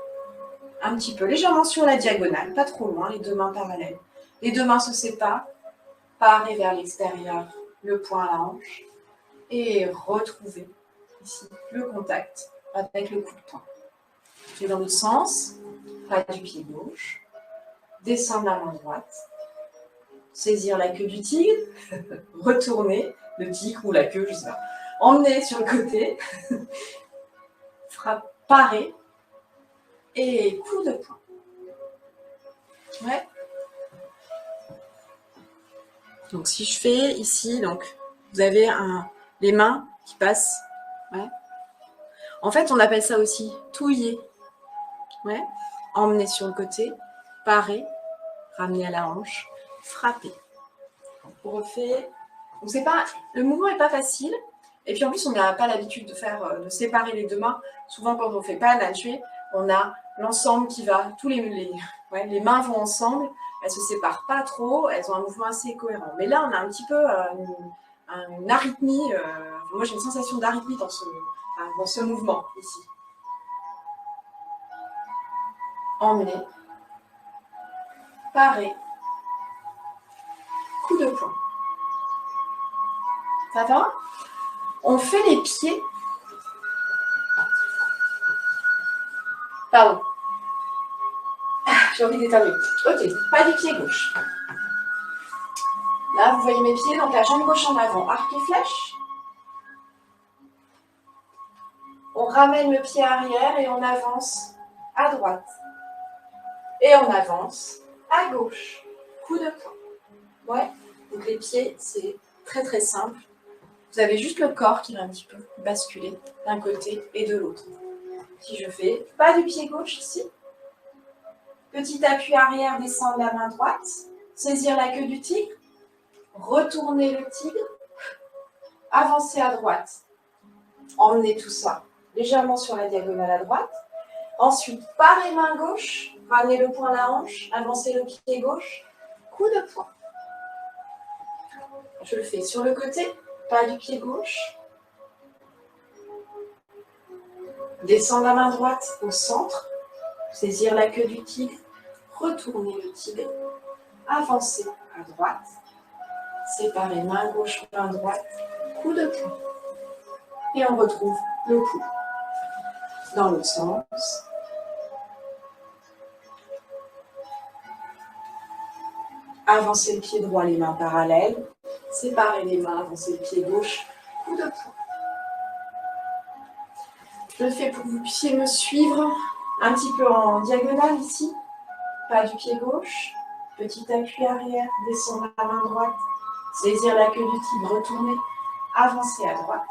Un petit peu légèrement sur la diagonale. Pas trop loin. Les deux mains parallèles. Les deux mains se séparent. Parer vers l'extérieur. Le poing à la hanche. Et retrouver ici le contact avec le coup de poing. Je vais dans l'autre sens. Pas du pied gauche. Descendre la main droite. Saisir la queue du tigre. Retourner le tigre ou la queue, je sais pas. Emmener sur le côté. Parer. Et coup de poing. Ouais. Donc si je fais ici, donc vous avez les mains qui passent. Ouais. En fait, on appelle ça aussi touiller Ouais. Emmener sur le côté, parer, ramener à la hanche, frapper. On refait. Donc le mouvement n'est pas facile. Et puis en plus, on n'a pas l'habitude de séparer les deux mains. Souvent, quand on ne fait pas un Nanchué, on a l'ensemble qui va, les mains vont ensemble, elles ne se séparent pas trop, elles ont un mouvement assez cohérent. Mais là, on a un petit peu une arythmie. Moi, j'ai une sensation d'arythmie dans ce mouvement ici. Emmener, parer, coup de poing. Ça va? On fait les pieds. Pardon. J'ai envie d'éternuer. Ok, pas du pied gauche. Là, vous voyez mes pieds, donc la jambe gauche en avant, arc et flèche. On ramène le pied arrière et on avance à droite. Et on avance à gauche. Coup de poing. Ouais, donc les pieds, c'est très très simple. Vous avez juste le corps qui va un petit peu basculer d'un côté et de l'autre. Si je fais pas du pied gauche ici, petit appui arrière, descendre la main droite, saisir la queue du tigre, retourner le tigre, avancer à droite, emmener tout ça légèrement sur la diagonale à droite. Ensuite, parer main gauche, ramener le poing à la hanche, avancer le pied gauche, coup de poing. Je le fais sur le côté, pas du pied gauche. Descendre la main droite au centre, saisir la queue du tigre, retourner le tigre, avancer à droite, séparer main gauche, main droite, coup de poing. Et on retrouve le coup. Dans l'autre sens. Avancer le pied droit, les mains parallèles. Séparer les mains, avancer le pied gauche, coup de poing. Je le fais pour que vous puissiez me suivre un petit peu en diagonale ici. Pas du pied gauche. Petit appui arrière, descendre la main droite. Saisir la queue du tigre, retourner. Avancer à droite.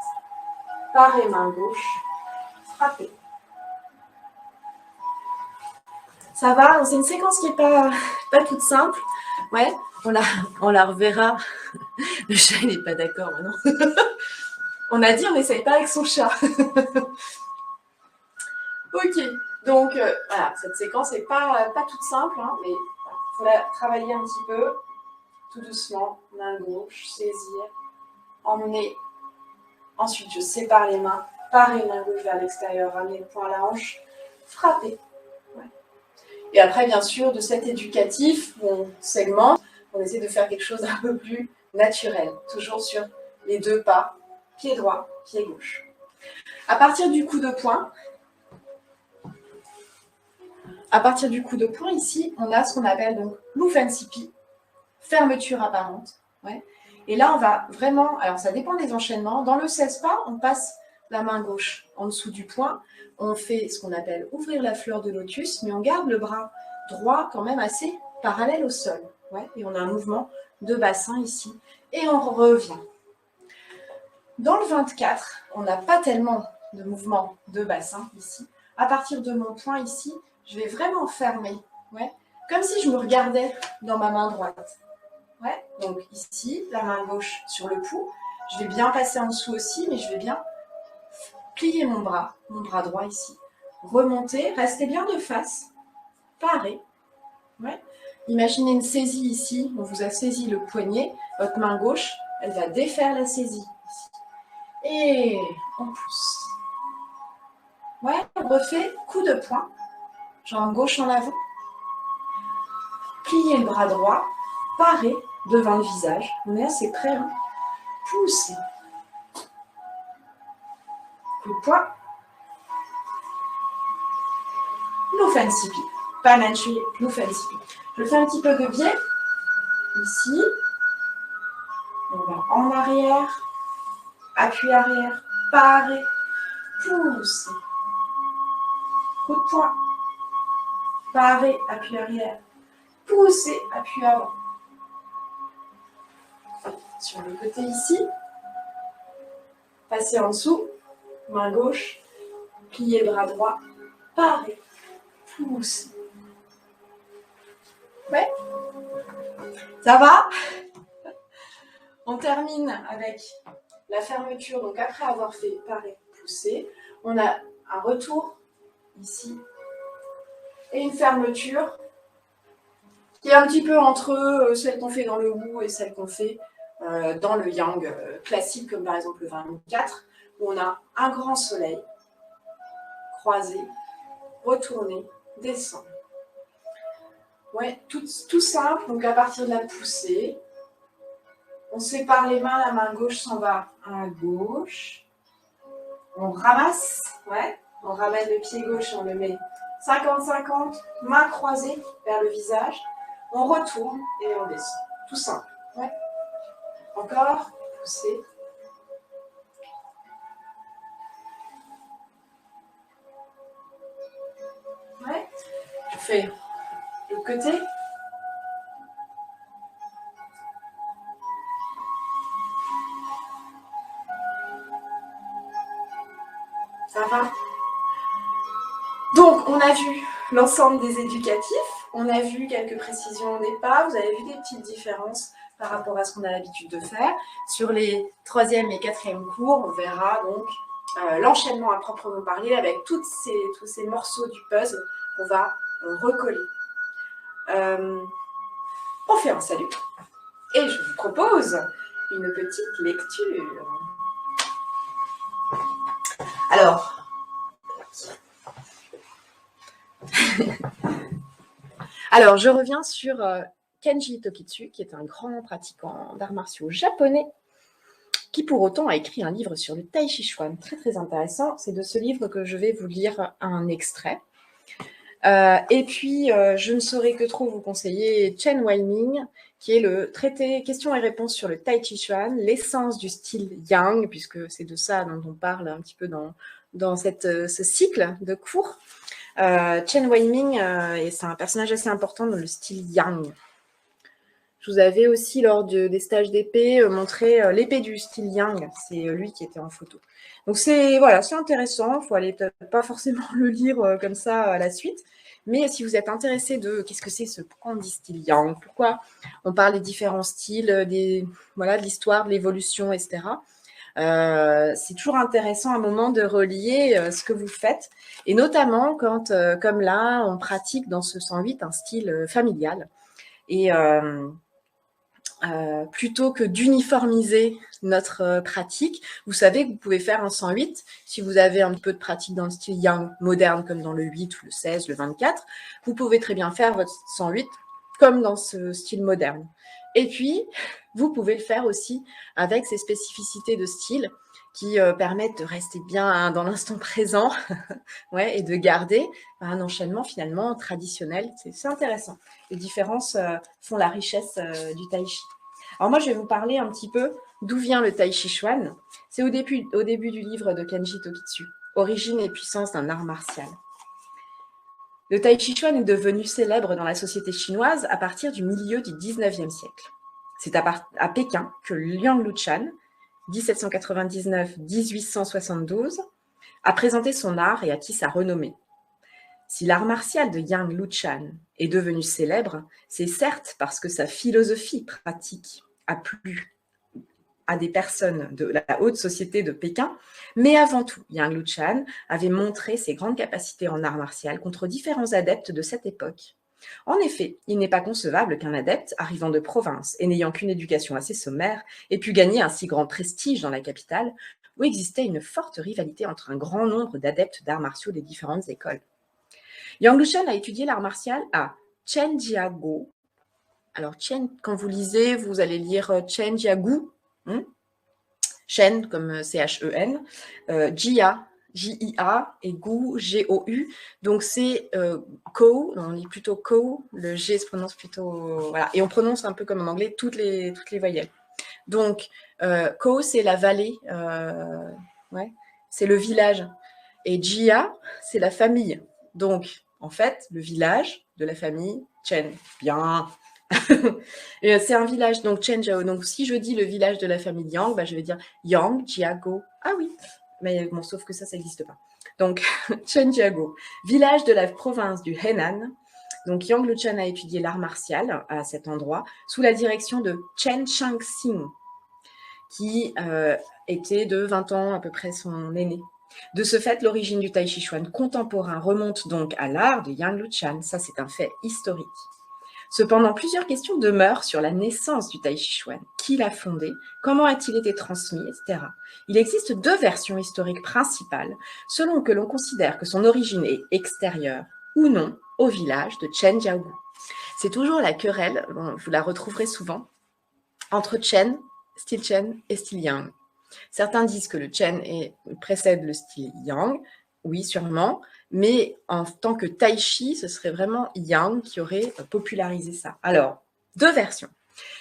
Parer main gauche. Frapper. Ça va, c'est une séquence qui n'est pas toute simple. Ouais, on la reverra. Le chat, il n'est pas d'accord maintenant. On a dit on n'essaye pas avec son chat. Ok, donc voilà, cette séquence n'est pas toute simple, hein, mais il faut la travailler un petit peu, tout doucement. Main gauche, saisir, emmener. Ensuite, je sépare les mains, parer main gauche vers l'extérieur, ramener le poing à la hanche, frapper. Ouais. Et après, bien sûr, de cet éducatif, on segmente, on essaie de faire quelque chose d'un peu plus naturel, toujours sur les deux pas, pied droit, pied gauche. À partir du coup de poing, ici, on a ce qu'on appelle donc l'oufensipi, fermeture apparente. Ouais. Et là, on va vraiment, alors ça dépend des enchaînements. Dans le 16 pas, on passe la main gauche en dessous du poing. On fait ce qu'on appelle ouvrir la fleur de lotus, mais on garde le bras droit quand même assez parallèle au sol. Ouais. Et on a un mouvement de bassin ici. Et on revient. Dans le 24, on n'a pas tellement de mouvement de bassin ici. À partir de mon point ici, je vais vraiment fermer. Ouais. Comme si je me regardais dans ma main droite. Ouais, donc ici, la main gauche sur le pouls. Je vais bien passer en dessous aussi, mais je vais bien plier mon bras droit ici. Remonter, rester bien de face. Parer. Ouais. Imaginez une saisie ici. On vous a saisi le poignet. Votre main gauche, elle va défaire la saisie. Ici. Et on pousse. Ouais, on refait coup de poing. Jambe gauche en avant. Pliez le bras droit. Parer devant le visage. On est assez près. Hein. Poussez. Coup de poing. L'offensive. Pas Nanchué, l'offensive. Je fais un petit peu de biais. Ici. On va en arrière. Appui arrière. Parer. Poussez. Coup de poing. Parer. Appui arrière. Poussez. Appui avant. Sur le côté ici. Passez en dessous. Main gauche. Pliez le bras droit. Parer. pousse. Ouais, ça va? On termine avec la fermeture. Donc après avoir fait pareil, pousser, on a un retour ici et une fermeture qui est un petit peu entre celle qu'on fait dans le Wu et celle qu'on fait dans le Yang classique, comme par exemple le 24, où on a un grand soleil croisé, retourné, descend. Ouais, tout simple. Donc à partir de la poussée, on sépare les mains, la main gauche s'en va à gauche. On ramasse, ouais, on ramène le pied gauche, on le met 50-50, main croisée vers le visage. On retourne et on descend. Tout simple. Ouais. Encore, poussez. Ouais. Je fais le côté. Ça va? Donc, on a vu l'ensemble des éducatifs. On a vu quelques précisions au départ. Vous avez vu des petites différences par rapport à ce qu'on a l'habitude de faire. Sur les 3e et 4e cours, on verra donc l'enchaînement à proprement parler avec tous ces morceaux du puzzle qu'on va recoller. On fait un salut et je vous propose une petite lecture. Alors, je reviens sur Kenji Tokitsu, qui est un grand pratiquant d'arts martiaux japonais, qui pour autant a écrit un livre sur le Tai Chi Chuan, très très intéressant. C'est de ce livre que je vais vous lire un extrait. Et puis, je ne saurais que trop vous conseiller Chen Weiming, qui est le traité questions et réponses sur le Tai Chi Chuan, l'essence du style Yang, puisque c'est de ça dont on parle un petit peu dans ce cycle de cours. Chen Weiming, c'est un personnage assez important dans le style Yang. Je vous avais aussi, lors des stages d'épée, montré l'épée du style Yang. C'est lui qui était en photo. Donc, c'est intéressant. Il ne faut aller peut-être pas forcément le lire comme ça à la suite. Mais si vous êtes intéressé de qu'est-ce que c'est pourquoi on dit style Yang, pourquoi on parle des différents styles, de l'histoire, de l'évolution, etc. C'est toujours intéressant à un moment de relier ce que vous faites. Et notamment quand, comme là, on pratique dans ce 108 un style familial. Et plutôt que d'uniformiser notre pratique, vous savez que vous pouvez faire un 108 si vous avez un peu de pratique dans le style Yang moderne comme dans le 8 ou le 16, le 24. Vous pouvez très bien faire votre 108 comme dans ce style moderne. Et puis, vous pouvez le faire aussi avec ces spécificités de style qui permettent de rester bien dans l'instant présent ouais, et de garder un enchaînement finalement traditionnel. C'est intéressant. Les différences font la richesse du Tai Chi. Alors moi, je vais vous parler un petit peu d'où vient le Tai Chi Chuan. C'est au début du livre de Kenji Tokitsu, Origine et puissance d'un art martial. Le Tai Chi Chuan est devenu célèbre dans la société chinoise à partir du milieu du 19e siècle. C'est à Pékin que Liang Luchan, 1799-1872, a présenté son art et acquis sa renommée. Si l'art martial de Yang Luchan est devenu célèbre, c'est certes parce que sa philosophie pratique a plu à des personnes de la haute société de Pékin, mais avant tout, Yang Luchan avait montré ses grandes capacités en art martial contre différents adeptes de cette époque. En effet, il n'est pas concevable qu'un adepte arrivant de province et n'ayant qu'une éducation assez sommaire ait pu gagner un si grand prestige dans la capitale, où existait une forte rivalité entre un grand nombre d'adeptes d'arts martiaux des différentes écoles. Yang Luchan a étudié l'art martial à Chenjiago. Alors, Chen, quand vous lisez, vous allez lire Chenjiagu, Chen comme C-H-E-N, Jia, J-I-A, et Gu, G-O-U. Donc, c'est Ko, on lit plutôt Ko, le G se prononce plutôt... Voilà, et on prononce un peu comme en anglais toutes les voyelles. Donc, Ko, c'est la vallée, ouais, c'est le village. Et Jia, c'est la famille. Donc, en fait, le village de la famille Chen. Bien. C'est un village, donc Chenjiao. Donc, si je dis le village de la famille Yang, je vais dire Yang, Jiago. Ah oui, mais bon, sauf que ça n'existe pas. Donc, Zhenjiagou, village de la province du Henan. Donc, Yang Luchan a étudié l'art martial à cet endroit sous la direction de Chen Shangxing, qui était de 20 ans à peu près son aîné. De ce fait, l'origine du Tai Chi Chuan contemporain remonte donc à l'art de Yang Luchan. Ça, c'est un fait historique. Cependant, plusieurs questions demeurent sur la naissance du Tai Chi Chuan. Qui l'a fondé? Comment a-t-il été transmis, etc. Il existe deux versions historiques principales, selon que l'on considère que son origine est extérieure ou non au village de Zhenjiagou. C'est toujours la querelle, vous la retrouverez souvent, entre Chen, style Chen et style Yang. Certains disent que le Chen précède le style Yang, oui, sûrement, mais en tant que Tai Chi, ce serait vraiment Yang qui aurait popularisé ça. Alors, deux versions.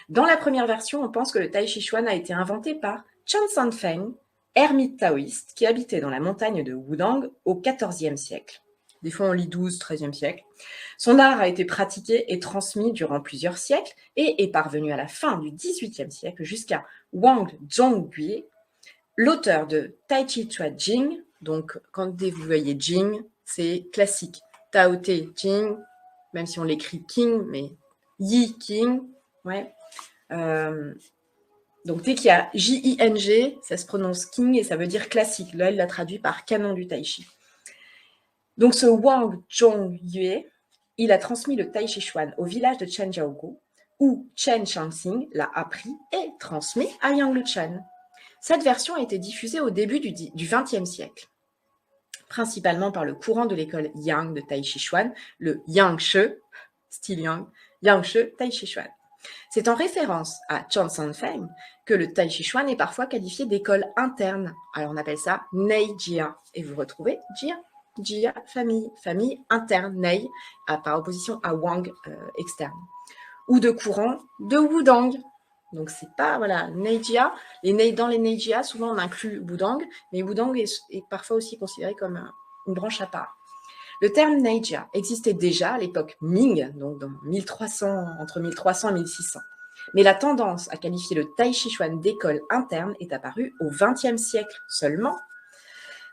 Dans la première version, on pense que le Tai Chi Chuan a été inventé par Chan Sanfeng, ermite taoïste qui habitait dans la montagne de Wudang au XIVe siècle. Des fois, on lit 12, 13e siècle. Son art a été pratiqué et transmis durant plusieurs siècles et est parvenu à la fin du XVIIIe siècle jusqu'à Wang Zhonggui, l'auteur de Tai Chi Chuan Jing. Donc, quand vous voyez Jing, c'est classique. Tao Te Jing, même si on l'écrit King, mais Yi King, ouais. Donc, dès qu'il y a J-I-N-G, ça se prononce King et ça veut dire classique. Là, il l'a traduit par canon du Tai Chi. Donc, ce Wang Zhongyue, il a transmis le Tai Chi Chuan au village de Zhenjiagou, où Chen Shangxing l'a appris et transmis à Yang Luchan. Cette version a été diffusée au début du XXe siècle, principalement par le courant de l'école Yang de Tai Chi Chuan, le Yangshe, style Yang, Yangshe Tai Chi Chuan. C'est en référence à Chan Sanfeng que le Tai Chi Chuan est parfois qualifié d'école interne. Alors on appelle ça Nei Jia. Et vous retrouvez Jia, Jia, famille interne, Nei, par opposition à Wang, externe. Ou de courant de Wudang. Donc c'est pas, voilà, Neijia. Dans les Neijia, souvent on inclut Wudang, mais Wudang est parfois aussi considéré comme une branche à part. Le terme Neijia existait déjà à l'époque Ming, donc entre 1300 et 1600. Mais la tendance à qualifier le Tai Chi Chuan d'école interne est apparue au XXe siècle seulement.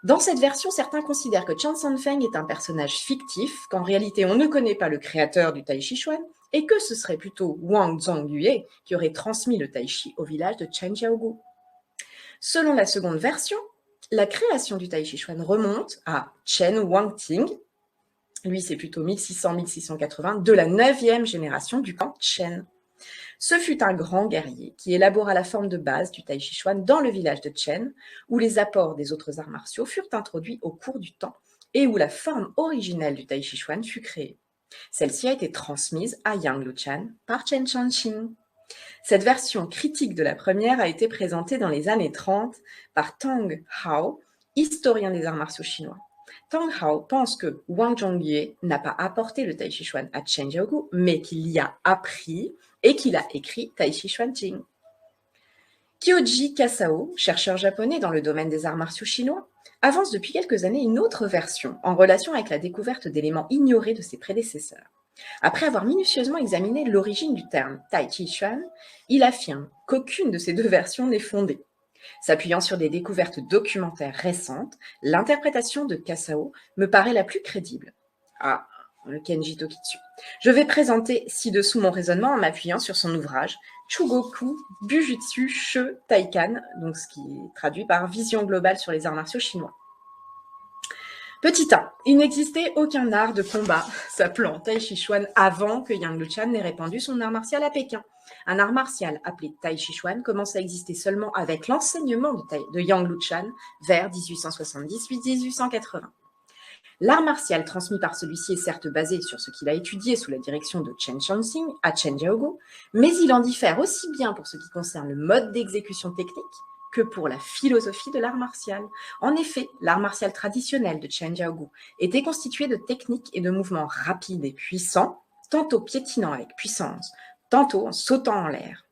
Dans cette version, certains considèrent que Chan Sanfeng est un personnage fictif, qu'en réalité on ne connaît pas le créateur du Tai Chi Chuan, et que ce serait plutôt Wang Zhongyue qui aurait transmis le Tai Chi au village de Zhenjiagou. Selon la seconde version, la création du Tai Chi Chuan remonte à Chen Wangting, lui c'est plutôt 1600-1680, de la 9e génération du clan Chen. Ce fut un grand guerrier qui élabora la forme de base du Tai Chi Chuan dans le village de Chen, où les apports des autres arts martiaux furent introduits au cours du temps et où la forme originelle du Tai Chi Chuan fut créée. Celle-ci a été transmise à Yang Luchan par Chen Shangxing. Cette version critique de la première a été présentée dans les années 30 par Tang Hao, historien des arts martiaux chinois. Tang Hao pense que Wang Zhongyue n'a pas apporté le Tai Chi Chuan à Zhenjiagou, mais qu'il y a appris et qu'il a écrit Tai Chi Chuan Jing. Kyoji Kasao, chercheur japonais dans le domaine des arts martiaux chinois, avance depuis quelques années une autre version en relation avec la découverte d'éléments ignorés de ses prédécesseurs. Après avoir minutieusement examiné l'origine du terme Tai Chi Chuan, il affirme qu'aucune de ces deux versions n'est fondée. S'appuyant sur des découvertes documentaires récentes, l'interprétation de Kasao me paraît la plus crédible. Ah, le Kenji Tokitsu. Je vais présenter ci-dessous mon raisonnement en m'appuyant sur son ouvrage Chugoku Bujutsu She Taikan, donc ce qui est traduit par Vision globale sur les arts martiaux chinois. Petit 1. Il n'existait aucun art de combat s'appelant Tai Chi Chuan avant que Yang Luchan n'ait répandu son art martial à Pékin. Un art martial appelé Tai Chi Chuan commence à exister seulement avec l'enseignement de Yang Luchan vers 1878-1880. L'art martial transmis par celui-ci est certes basé sur ce qu'il a étudié sous la direction de Chen Shangxing à Zhenjiagou, mais il en diffère aussi bien pour ce qui concerne le mode d'exécution technique que pour la philosophie de l'art martial. En effet, l'art martial traditionnel de Zhenjiagou était constitué de techniques et de mouvements rapides et puissants, tantôt piétinant avec puissance, tantôt en sautant en l'air.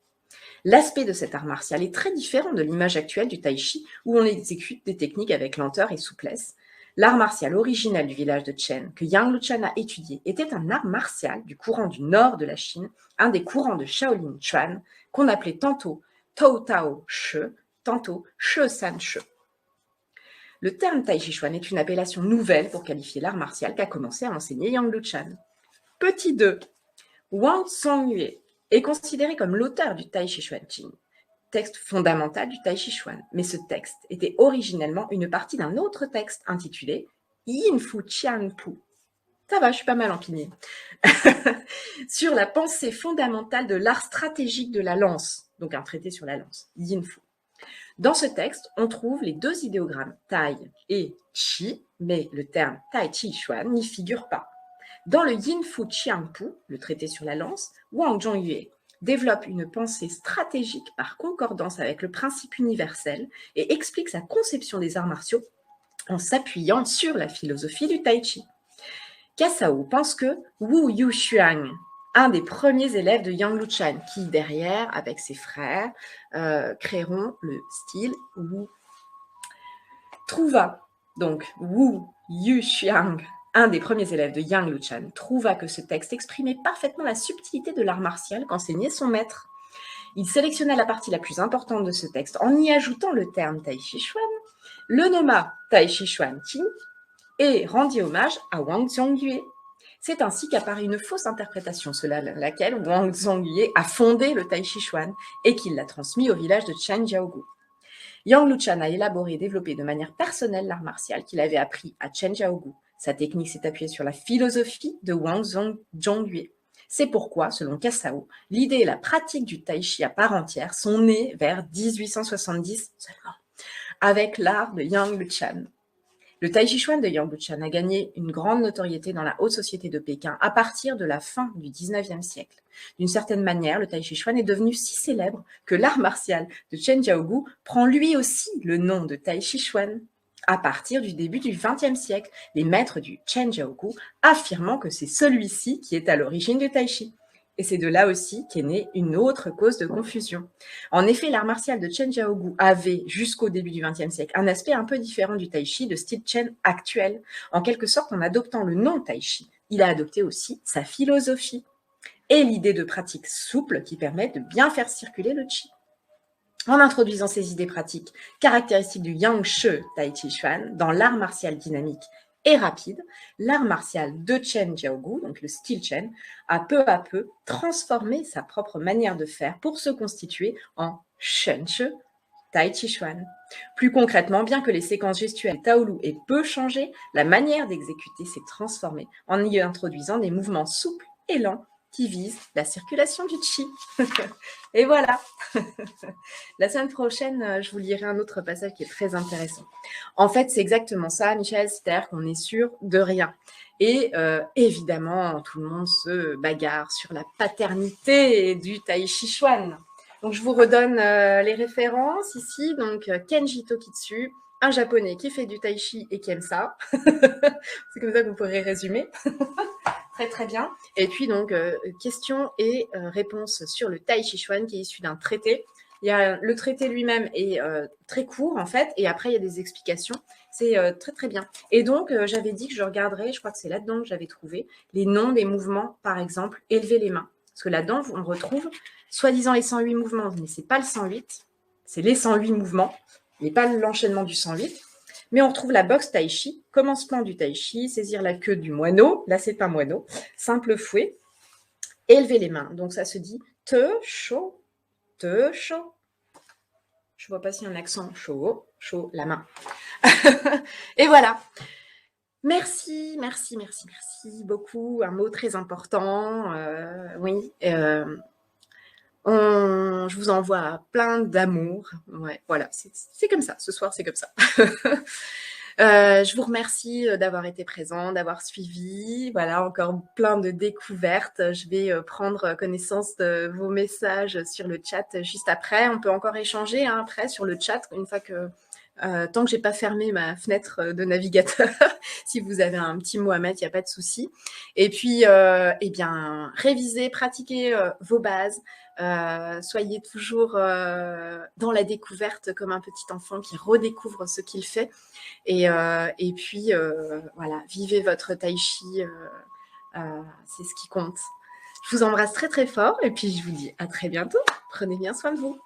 L'aspect de cet art martial est très différent de l'image actuelle du tai chi, où on exécute des techniques avec lenteur et souplesse. L'art martial originel du village de Chen, que Yang Luchan a étudié, était un art martial du courant du nord de la Chine, un des courants de Shaolin Chuan, qu'on appelait tantôt Tao Tao She, tantôt She San She. Le terme Tai Chi Chuan est une appellation nouvelle pour qualifier l'art martial qu'a commencé à enseigner Yang Luchan. Petit 2. Wang Zongyue est considéré comme l'auteur du Tai Chi Chuan Jing, texte fondamental du Tai Chi Chuan, mais ce texte était originellement une partie d'un autre texte intitulé Yin Fu Qian Pu. Ça va, je suis pas mal empinée. Sur la pensée fondamentale de l'art stratégique de la lance, donc un traité sur la lance, Yin Fu. Dans ce texte, on trouve les deux idéogrammes Tai et Chi, mais le terme Tai Chi Chuan n'y figure pas. Dans le Yin Fu Qian Pu, le traité sur la lance, Wang Zongyue développe une pensée stratégique par concordance avec le principe universel et explique sa conception des arts martiaux en s'appuyant sur la philosophie du Tai Chi. Casao pense que Wu Yuxuan, un des premiers élèves de Yang Luchan, qui derrière, avec ses frères, créeront le style Wu. Trouva, donc Wu Yuxiang, un des premiers élèves de Yang Luchan, trouva que ce texte exprimait parfaitement la subtilité de l'art martial qu'enseignait son maître. Il sélectionna la partie la plus importante de ce texte en y ajoutant le terme Tai Chi Chuan, le nomma Tai Chi Chuan Qing et rendit hommage à Wang Zongyue. C'est ainsi qu'apparaît une fausse interprétation selon laquelle Wang Zongyue a fondé le Tai Chi Chuan et qu'il l'a transmis au village de Zhenjiaogu. Yang Luchan a élaboré et développé de manière personnelle l'art martial qu'il avait appris à Zhenjiaogu. Sa technique s'est appuyée sur la philosophie de Wang Zongyue. C'est pourquoi, selon Casao, l'idée et la pratique du Tai Chi à part entière sont nées vers 1870 seulement, avec l'art de Yang Luchan. Le Tai Chi Chuan de Yang Luchan a gagné une grande notoriété dans la haute société de Pékin à partir de la fin du XIXe siècle. D'une certaine manière, le Tai Chi Chuan est devenu si célèbre que l'art martial de Zhenjiaogu prend lui aussi le nom de Tai Chi Chuan. À partir du début du XXe siècle, les maîtres du Zhenjiaogu affirmant que c'est celui-ci qui est à l'origine du Tai Chi. Et c'est de là aussi qu'est née une autre cause de confusion. En effet, l'art martial de Zhenjiaogu avait, jusqu'au début du XXe siècle, un aspect un peu différent du Tai Chi de style Chen actuel. En quelque sorte, en adoptant le nom Tai Chi, il a adopté aussi sa philosophie et l'idée de pratique souple qui permet de bien faire circuler le Qi. En introduisant ces idées pratiques caractéristiques du Yang She Tai Chi Chuan dans l'art martial dynamique et rapide, l'art martial de Chen Jiaogu, donc le style Chen, a peu à peu transformé sa propre manière de faire pour se constituer en Shen She Tai Chi Chuan. Plus concrètement, bien que les séquences gestuelles Taolu aient peu changé, la manière d'exécuter s'est transformée en y introduisant des mouvements souples et lents qui visent la circulation du Qi. Et voilà. La semaine prochaine, je vous lirai un autre passage qui est très intéressant. En fait, c'est exactement ça, Michel, c'est-à-dire qu'on est sûr de rien. Et évidemment, tout le monde se bagarre sur la paternité du Tai Chi Chuan. Donc, je vous redonne les références ici. Donc, Kenji Tokitsu, un japonais qui fait du Tai Chi et qui aime ça. C'est comme ça que vous pourrez résumer. Très, très bien. Et puis, donc, questions et réponses sur le Tai Chi Chuan qui est issu d'un traité. Le traité lui-même est très court, en fait, et après, il y a des explications. C'est très, très bien. Et donc, j'avais dit que je regarderais, je crois que c'est là-dedans que j'avais trouvé, les noms des mouvements, par exemple, élever les mains. Parce que là-dedans, on retrouve, soi-disant, les 108 mouvements, mais ce n'est pas le 108, c'est les 108 mouvements, mais pas l'enchaînement du 108. Mais on retrouve la boxe tai chi, commencement du tai chi, saisir la queue du moineau, là c'est un moineau, simple fouet, élever les mains. Donc ça se dit te, chaud, te, chaud. Je vois pas s'il y a un accent, chaud, chaud, la main. Et voilà. Merci, merci, merci, merci beaucoup. Un mot très important. Oui. Je vous envoie plein d'amour. Ouais, voilà, c'est comme ça. Ce soir, c'est comme ça. Je vous remercie d'avoir été présent, d'avoir suivi. Voilà, encore plein de découvertes. Je vais prendre connaissance de vos messages sur le chat juste après. On peut encore échanger après sur le chat une fois que tant que j'ai pas fermé ma fenêtre de navigateur. Si vous avez un petit mot à mettre, il n'y a pas de souci. Et puis, eh bien, révisez, pratiquez vos bases. Soyez toujours dans la découverte comme un petit enfant qui redécouvre ce qu'il fait. Et puis, voilà, vivez votre tai chi. C'est ce qui compte. Je vous embrasse très, très fort. Et puis, je vous dis à très bientôt. Prenez bien soin de vous.